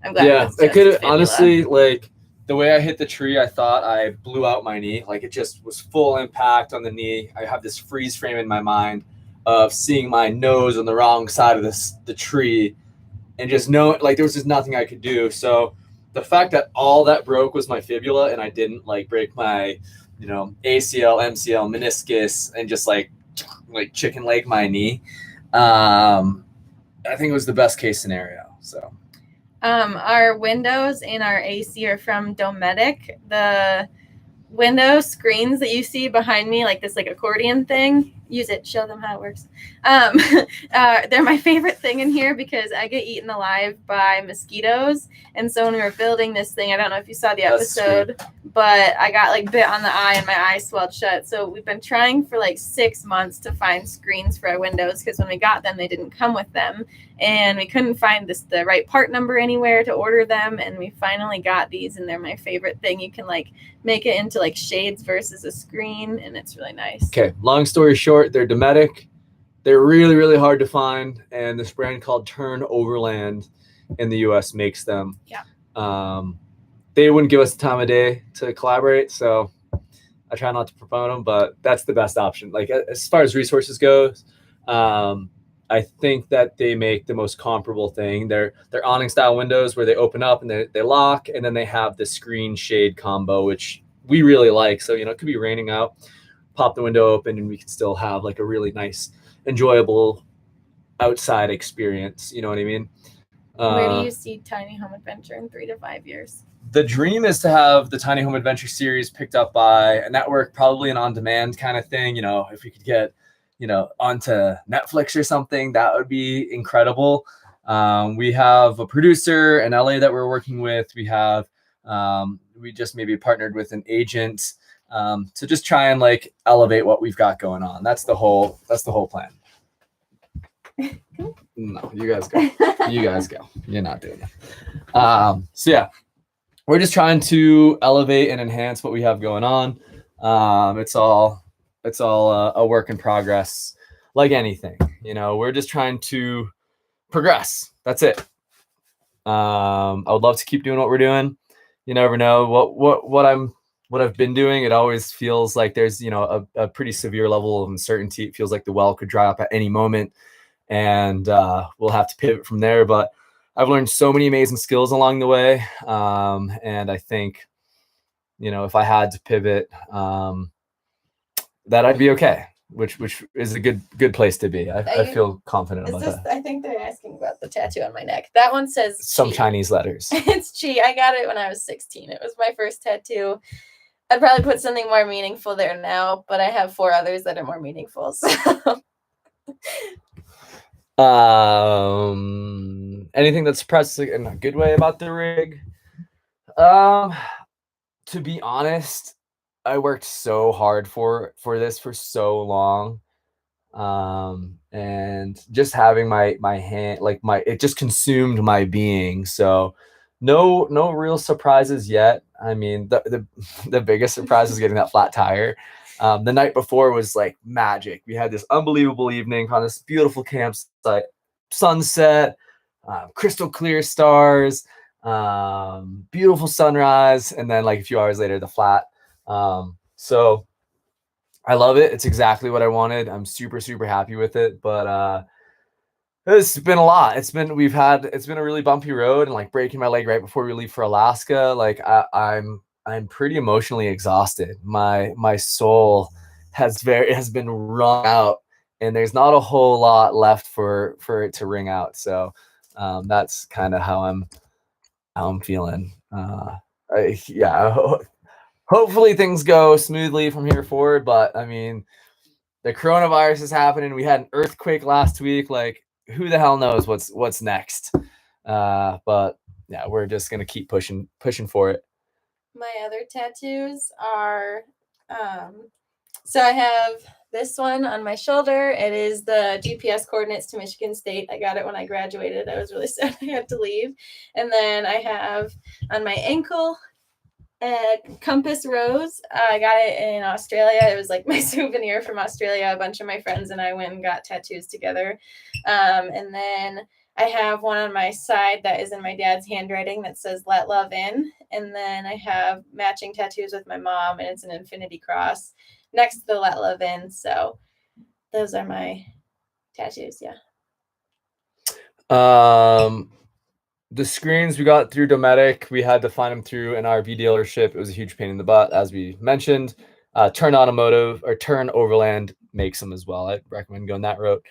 I'm glad. Yeah, it could honestly, the way I hit the tree, I thought I blew out my knee. It just was full impact on the knee. I have this freeze frame in my mind of seeing my nose on the wrong side of the tree, and just know there was just nothing I could do. So the fact that all that broke was my fibula, and I didn't break my, ACL, MCL, meniscus, and just chicken leg my knee. I think it was the best case scenario. So. Our windows in our AC are from Dometic. The window screens that you see behind me, this accordion thing, use it, show them how it works. They're my favorite thing in here because I get eaten alive by mosquitoes. And so when we were building this thing, I don't know if you saw the episode, but I got bit on the eye and my eye swelled shut. So we've been trying for 6 months to find screens for our windows, because when we got them, they didn't come with them. And we couldn't find the right part number anywhere to order them. And we finally got these, and they're my favorite thing. You can make it into shades versus a screen, and it's really nice. Okay, long story short, they're Dometic. they're really, really hard to find. And this brand called Turn Overland in the US makes them. Yeah. They wouldn't give us the time of day to collaborate, so I try not to promote them, but that's the best option. Like as far as resources goes, I think that they make the most comparable thing. They're awning style windows where they open up and they lock, and then they have the screen shade combo, which we really like. So, you know, it could be raining out, pop the window open, and we can still have like a really nice, enjoyable outside experience. You know what I mean? Where do you see Tiny Home Adventure in 3 to 5 years? The dream is to have the Tiny Home Adventure series picked up by a network, probably an on-demand kind of thing. You know, if we could get, you know, onto Netflix or something, that would be incredible. We have a producer in LA that we're working with. We have, we just maybe partnered with an agent to just try and like elevate what we've got going on. That's the whole plan. No, you guys go. You guys go. You're not doing it. So yeah, we're just trying to elevate and enhance what we have going on. It's all a work in progress, like anything. You know, we're just trying to progress. That's it. I would love to keep doing what we're doing. You never know what I've been doing. It always feels like there's, you know, a pretty severe level of uncertainty. It feels like the well could dry up at any moment, and we'll have to pivot from there. But I've learned so many amazing skills along the way, and I think, you know, if I had to pivot, that I'd be okay, which is a good place to be. I feel confident about that. I think they're asking about the tattoo on my neck. That one says Some Chi. Chinese letters. It's Chi. I got it when I was 16. It was my first tattoo. I'd probably put something more meaningful there now, but I have 4 others that are more meaningful. So. Anything that surprises in a good way about the rig? To be honest, I worked so hard for this for so long. And just having my hand, like it just consumed my being. So no real surprises yet. I mean, the biggest surprise was getting that flat tire. The night before was like magic. We had this unbelievable evening on this beautiful campsite, sunset, crystal clear stars, beautiful sunrise, and then like a few hours later, the flat. So I love it. It's exactly what I wanted. I'm super, super happy with it. But it's been a lot. It's been a really bumpy road, and like breaking my leg right before we leave for Alaska. Like I'm pretty emotionally exhausted. My soul has been wrung out, and there's not a whole lot left for it to wring out. So that's kind of how I'm feeling. Hopefully things go smoothly from here forward. But I mean, the coronavirus is happening. We had an earthquake last week. Like, who the hell knows what's next? But yeah, we're just gonna keep pushing for it. My other tattoos are, so I have this one on my shoulder. It is the GPS coordinates to Michigan State. I got it when I graduated. I was really sad I had to leave. And then I have on my ankle a compass rose. I got it in Australia. It was like my souvenir from Australia. A bunch of my friends and I went and got tattoos together. And then I have one on my side that is in my dad's handwriting that says "Let Love In." And then I have matching tattoos with my mom, and it's an infinity cross next to the "Let Love In." So those are my tattoos. Yeah. The screens we got through Dometic, we had to find them through an RV dealership. It was a huge pain in the butt, as we mentioned. Turn Automotive or Turn Overland makes them as well. I'd recommend going that route.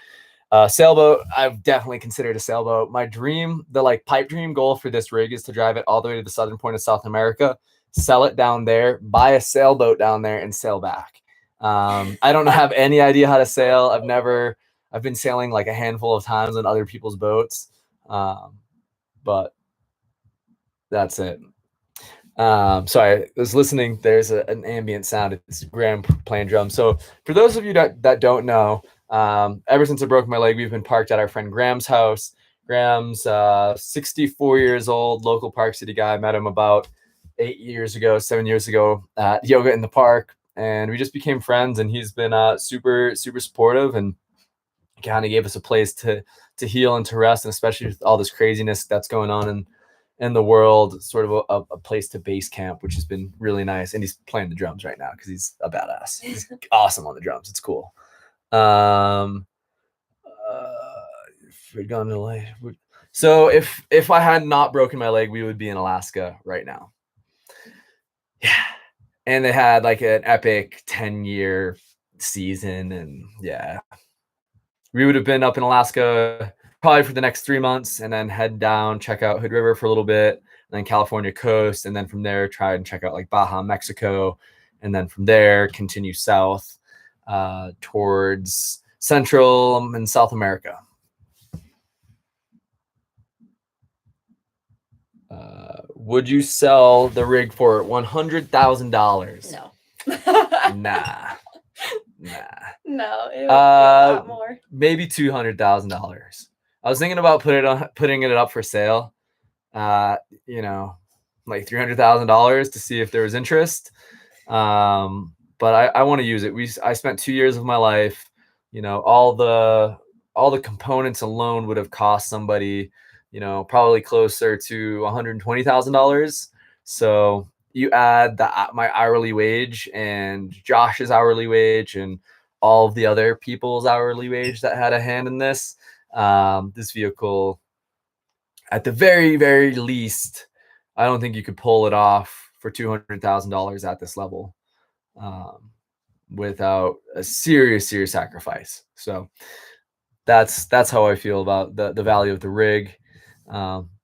Sailboat, I've definitely considered a sailboat. My dream, the like pipe dream goal for this rig is to drive it all the way to the southern point of South America, sell it down there, buy a sailboat down there, and sail back. I don't have any idea how to sail. I've been sailing like a handful of times on other people's boats. But that's it. Sorry, I was listening. There's an ambient sound. It's Graham playing drums. So for those of you that don't know, ever since I broke my leg, we've been parked at our friend Graham's house. Graham's 64 years old, local Park City guy. I met him about 7 years ago at Yoga in the Park, and we just became friends. And he's been super, super supportive and kind of gave us a place to heal and to rest, and especially with all this craziness that's going on in the world, sort of a place to base camp, which has been really nice. And he's playing the drums right now because he's a badass. He's awesome on the drums. It's cool. If we'd gone to like, so if I had not broken my leg, we would be in Alaska right now. Yeah. And they had like an epic 10-year season, and yeah, we would have been up in Alaska probably for the next 3 months, and then head down, check out Hood River for a little bit, and then California coast, and then from there try and check out like Baja, Mexico, and then from there continue south towards Central and South America. Would you sell the rig for $100,000? No. Nah. No, it would be a lot more. Maybe $200,000. I was thinking about putting it up for sale. Like $300,000 to see if there was interest. But I want to use it. I spent 2 years of my life. All the components alone would have cost somebody, probably closer to $120,000. So you add my hourly wage and Josh's hourly wage and all of the other people's hourly wage that had a hand in this. This vehicle, at the very, very least, I don't think you could pull it off for $200,000 at this level without a serious sacrifice. So that's how I feel about the value of the rig.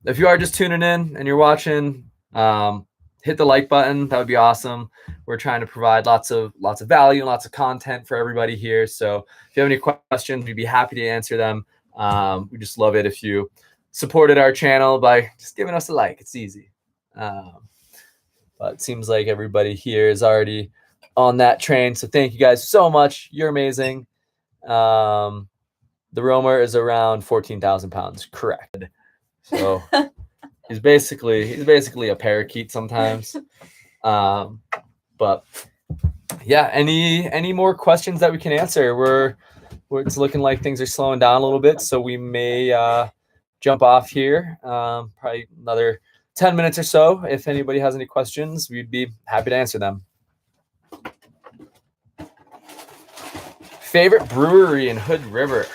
If you are just tuning in and you're watching, hit the like button. That would be awesome. We're trying to provide lots of value and lots of content for everybody here. So if you have any questions, we'd be happy to answer them. We just love it if you supported our channel by just giving us a like. It's easy. But it seems like everybody here is already on that train. So thank you guys so much. You're amazing. The Roamer is around 14,000 pounds. Correct. So he's basically a parakeet sometimes. But yeah, any more questions that we can answer? It's looking like things are slowing down a little bit, so we may jump off here. Probably another 10 minutes or so. If anybody has any questions, we'd be happy to answer them. Favorite brewery in Hood River?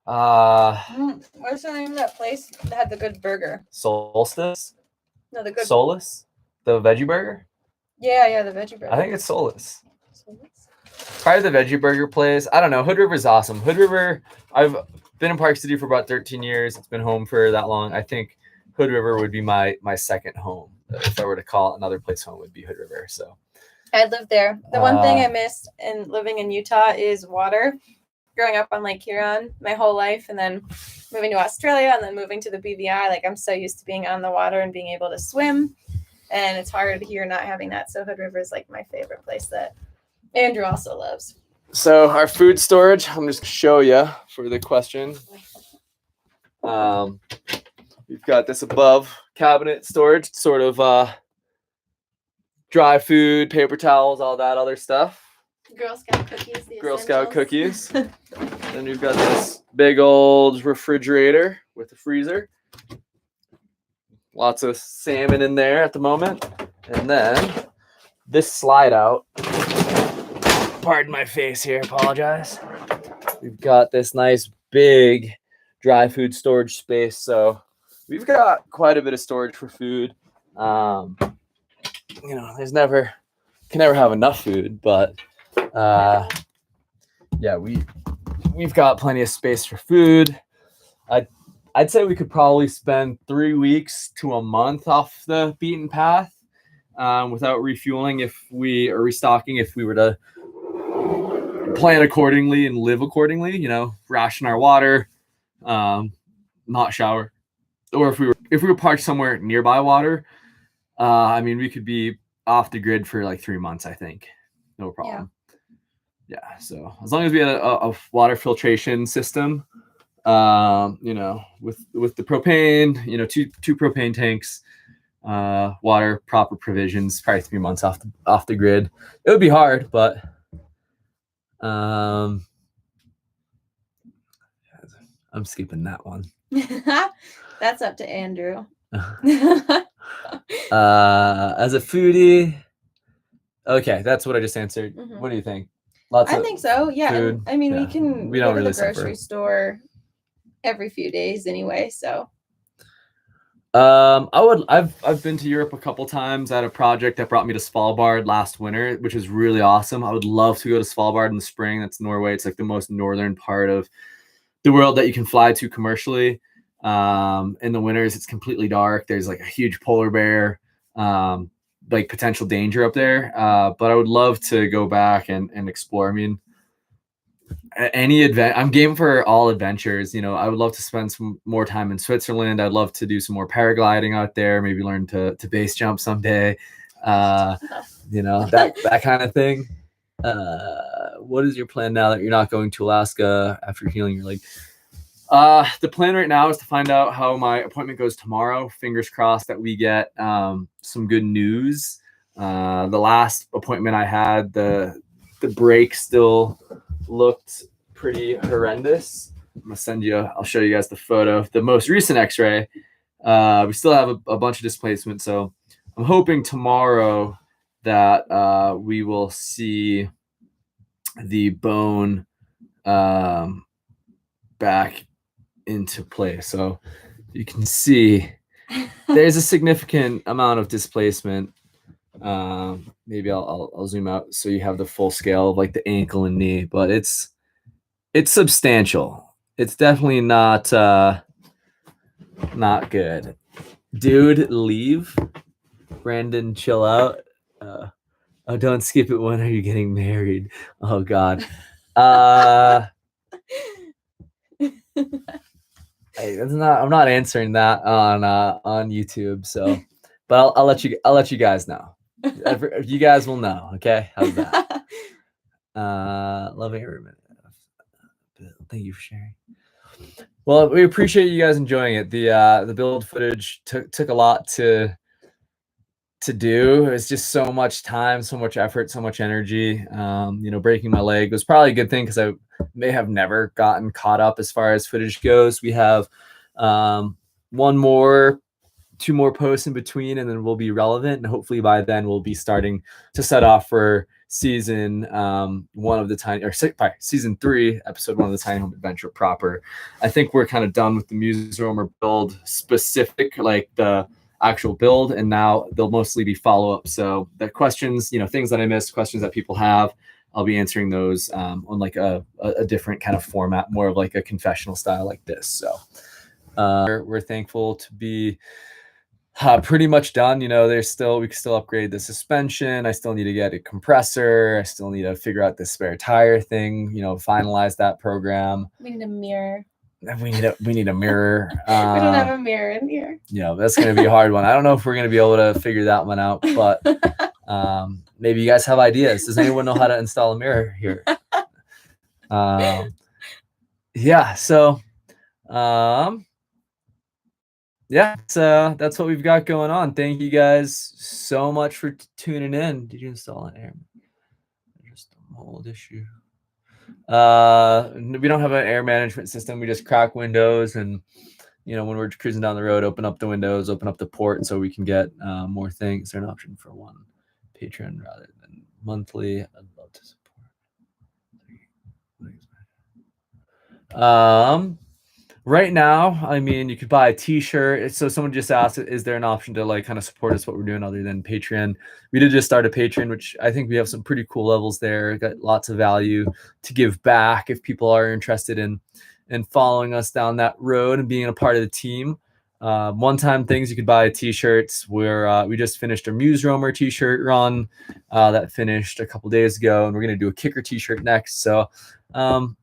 What's the name of that place that had the good burger? Solstice? No, the good Solus? The veggie burger? Yeah, the veggie burger. I think it's Solus. Probably the veggie burger place. I don't know. Hood River's awesome. Hood River, I've been in Park City for about 13 years. It's been home for that long. I think Hood River would be my second home. If I were to call another place home, would be Hood River. So I lived there. The one thing I missed in living in Utah is water. Growing up on Lake Huron my whole life, and then moving to Australia, and then moving to the BVI, like I'm so used to being on the water and being able to swim, and it's hard here not having that. So Hood River is like my favorite place that Andrew also loves. So our food storage, I'm just gonna show you for the question. We've got this above cabinet storage, sort of dry food, paper towels, all that other stuff. Girl Scout cookies. Girl Scout cookies. Then we've got this big old refrigerator with a freezer. Lots of salmon in there at the moment. And then this slide out. Pardon my face here, apologize. We've got this nice big dry food storage space. So we've got quite a bit of storage for food. There's never have enough food, but yeah, we've got plenty of space for food. I'd say we could probably spend 3 weeks to a month off the beaten path without refueling or restocking if we were to plan accordingly and live accordingly, ration our water, not shower. Or if we were parked somewhere nearby water, we could be off the grid for like 3 months, I think. No problem. Yeah, so as long as we had a water filtration system, with the propane, two propane tanks, water, proper provisions, probably 3 months off the grid. It would be hard, but I'm skipping that one. That's up to Andrew. As a foodie, okay, that's what I just answered. Mhm. What do you think? Lots I of think so. Yeah. food. And, I mean, Yeah, we can we go don't to really the grocery suffer. store every few days anyway. So I've been to Europe a couple times. I had a project that brought me to Svalbard last winter, which is really awesome. I would love to go to Svalbard in the spring. That's Norway. It's like the most northern part of the world that you can fly to commercially. In the winters, it's completely dark. There's like a huge polar bear, like potential danger up there. But I would love to go back and explore. I mean, any event, I'm game for all adventures. You know, I would love to spend some more time in Switzerland. I'd love to do some more paragliding out there, maybe learn to base jump someday. You know, that kind of thing. What is your plan now that you're not going to Alaska after healing your leg? The plan right now is to find out how my appointment goes tomorrow. Fingers crossed that we get some good news. The last appointment I had, the break still looked pretty horrendous. I'm gonna send you. I'll show you guys the photo. The most recent X-ray. We still have a bunch of displacement, so I'm hoping tomorrow that we will see the bone back into place. So you can see there's a significant amount of displacement. Maybe I'll zoom out so you have the full scale of like the ankle and knee, but it's substantial. It's definitely not good. Dude, leave. Brandon, chill out. Oh, don't skip it. When are you getting married? Oh God. I'm not answering that on YouTube. So, but I'll let you guys know. You guys will know. Okay, how's that? Love every minute. Thank you for sharing. Well, we appreciate you guys enjoying it. The build footage took a lot to do. It's just so much time, so much effort, so much energy. You know, breaking my leg was probably a good thing because I may have never gotten caught up as far as footage goes. We have 2 more posts in between, and then we'll be relevant. And hopefully by then we'll be starting to set off for season 1 of the Tiny, or season 3, episode 1 of the Tiny Home Adventure proper. I think we're kind of done with the Muse Roamer build specific, like the actual build, and now they'll mostly be follow-up. So the questions, you know, things that I missed, questions that people have, I'll be answering those on like a different kind of format, more of like a confessional style like this. So we're thankful to be pretty much done. You know, we can still upgrade the suspension. I still need to get a compressor. I still need to figure out the spare tire thing, you know, finalize that program. we need a mirror. We need a mirror. We don't have a mirror in here. Yeah, that's going to be a hard one. I don't know if we're going to be able to figure that one out, but maybe you guys have ideas. Does anyone know how to install a mirror here? Yeah, so yeah, so that's what we've got going on. Thank you guys so much for tuning in. Did you install an air? Just a mold issue. We don't have an air management system. We just crack windows, and you know, when we're cruising down the road, open up the windows, open up the port, so we can get more things. Is there an option for one Patreon rather than monthly? I'd love to support. Right now, I mean, you could buy a t-shirt. So someone just asked, is there an option to like kind of support us what we're doing other than Patreon? We did just start a Patreon, which I think we have some pretty cool levels there. Got lots of value to give back if people are interested in following us down that road and being a part of the team. One-time things, you could buy t-shirts. We just finished our Muse Roamer t-shirt run that finished a couple days ago, and we're going to do a kicker t-shirt next. So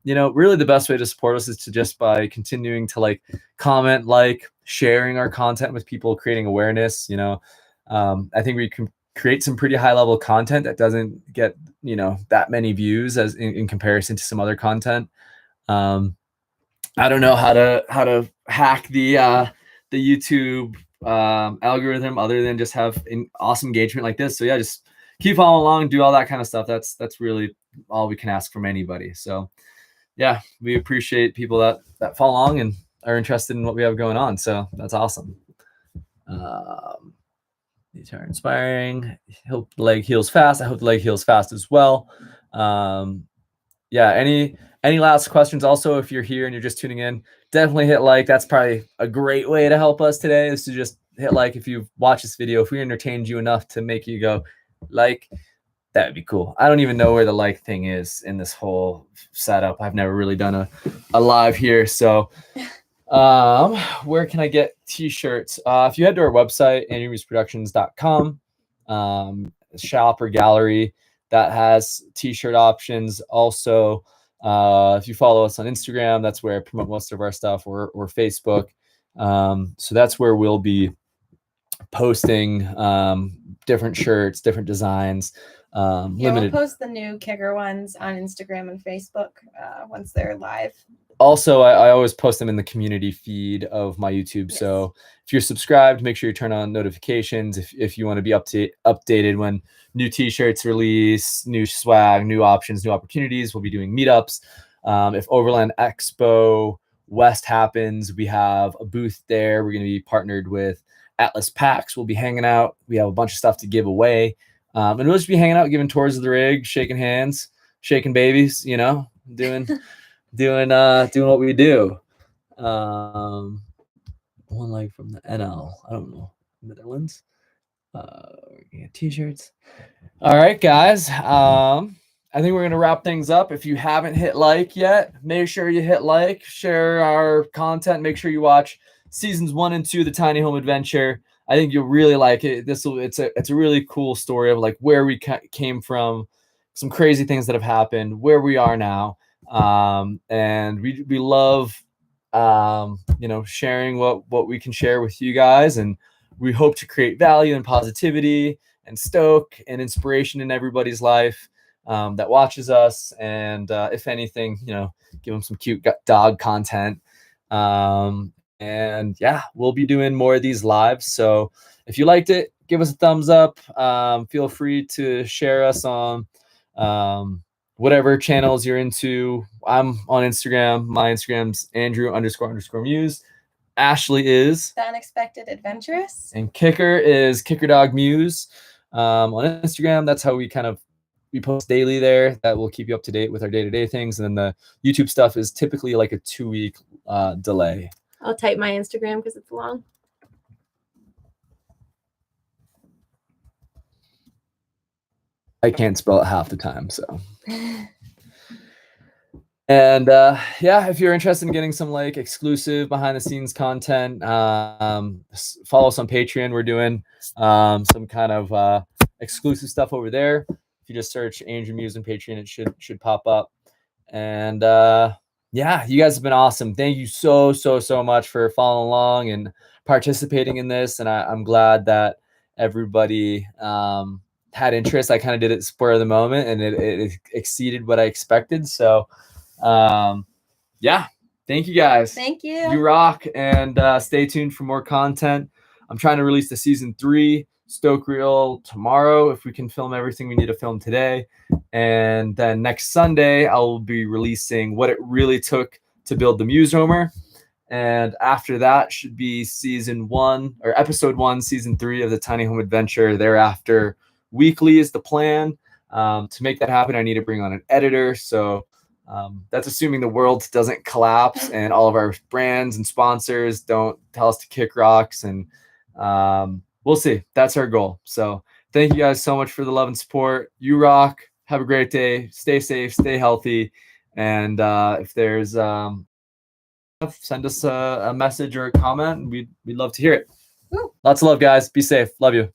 you know, really the best way to support us is to just by continuing to like comment, like sharing our content with people, creating awareness. You know, I think we can create some pretty high level content that doesn't get, you know, that many views as in comparison to some other content. I don't know how to hack the YouTube algorithm other than just have an awesome engagement like this. So yeah, just keep following along, do all that kind of stuff. That's really all we can ask from anybody. So yeah, we appreciate people that follow along and are interested in what we have going on. So that's awesome. These are inspiring. Hope the leg heals fast. I hope the leg heals fast as well. Yeah. Any last questions? Also, if you're here and you're just tuning in, definitely hit like. That's probably a great way to help us today, is to just hit like if you've watched this video. If we entertained you enough to make you go like, that would be cool. I don't even know where the like thing is in this whole setup. I've never really done a live here. So where can I get t-shirts? If you head to our website, andrewmusproductions.com, shop or gallery that has t-shirt options. Also, if you follow us on Instagram, that's where I promote most of our stuff, or Facebook. So that's where we'll be posting different shirts, different designs. Yeah, Limited. we'll post the new kicker ones on Instagram and Facebook once they're live. Also, I always post them in the community feed of my YouTube. Yes. So if you're subscribed, make sure you turn on notifications. If you want to be updated when new t-shirts release, new swag, new options, new opportunities. We'll be doing meetups. If Overland Expo West happens, we have a booth there. We're going to be partnered with Atlas Packs. We'll be hanging out. We have a bunch of stuff to give away. And we'll just be hanging out, giving tours of the rig, shaking hands, shaking babies, doing what we do. One leg from the NL. I don't know. Netherlands. We're gonna get t-shirts. All right, guys. I think we're gonna wrap things up. If you haven't hit like yet, make sure you hit like, share our content, make sure you watch seasons 1 and 2 of the Tiny Home Adventure. I think you'll really like it. It's a really cool story of like where we came from, some crazy things that have happened, where we are now. And we love sharing what we can share with you guys, and we hope to create value and positivity and stoke and inspiration in everybody's life that watches us. And if anything, give them some cute dog content. And yeah, we'll be doing more of these lives. So if you liked it, give us a thumbs up. Feel free to share us on whatever channels you're into. I'm on Instagram. My Instagram's Andrew__Muse. Ashley is The Unexpected Adventurous. And Kicker is KickerDogMuse on Instagram. That's how we post daily there. That will keep you up to date with our day-to-day things. And then the YouTube stuff is typically like a 2-week delay. I'll type my Instagram because it's long. I can't spell it half the time, so. And yeah, if you're interested in getting some like exclusive behind the scenes content, follow us on Patreon. We're doing some kind of exclusive stuff over there. If you just search Andrew Muse on Patreon, it should pop up. And yeah, you guys have been awesome. Thank you so much for following along and participating in this. And I'm glad that everybody had interest. I kind of did it spur of the moment, and it exceeded what I expected. So yeah, thank you guys. Thank you. You rock. And stay tuned for more content. I'm trying to release the season 3 Stoke Reel tomorrow, if we can film everything we need to film today. And then next Sunday, I'll be releasing what it really took to build the Muse Roamer. And after that should be season 1 or episode 1, season 3 of the Tiny Home Adventure. Thereafter, weekly is the plan. To make that happen, I need to bring on an editor. So that's assuming the world doesn't collapse and all of our brands and sponsors don't tell us to kick rocks. And we'll see. That's our goal. So thank you guys so much for the love and support. You rock. Have a great day. Stay safe. Stay healthy. And if there's send us a message or a comment. We'd love to hear it. Woo. Lots of love, guys. Be safe. Love you.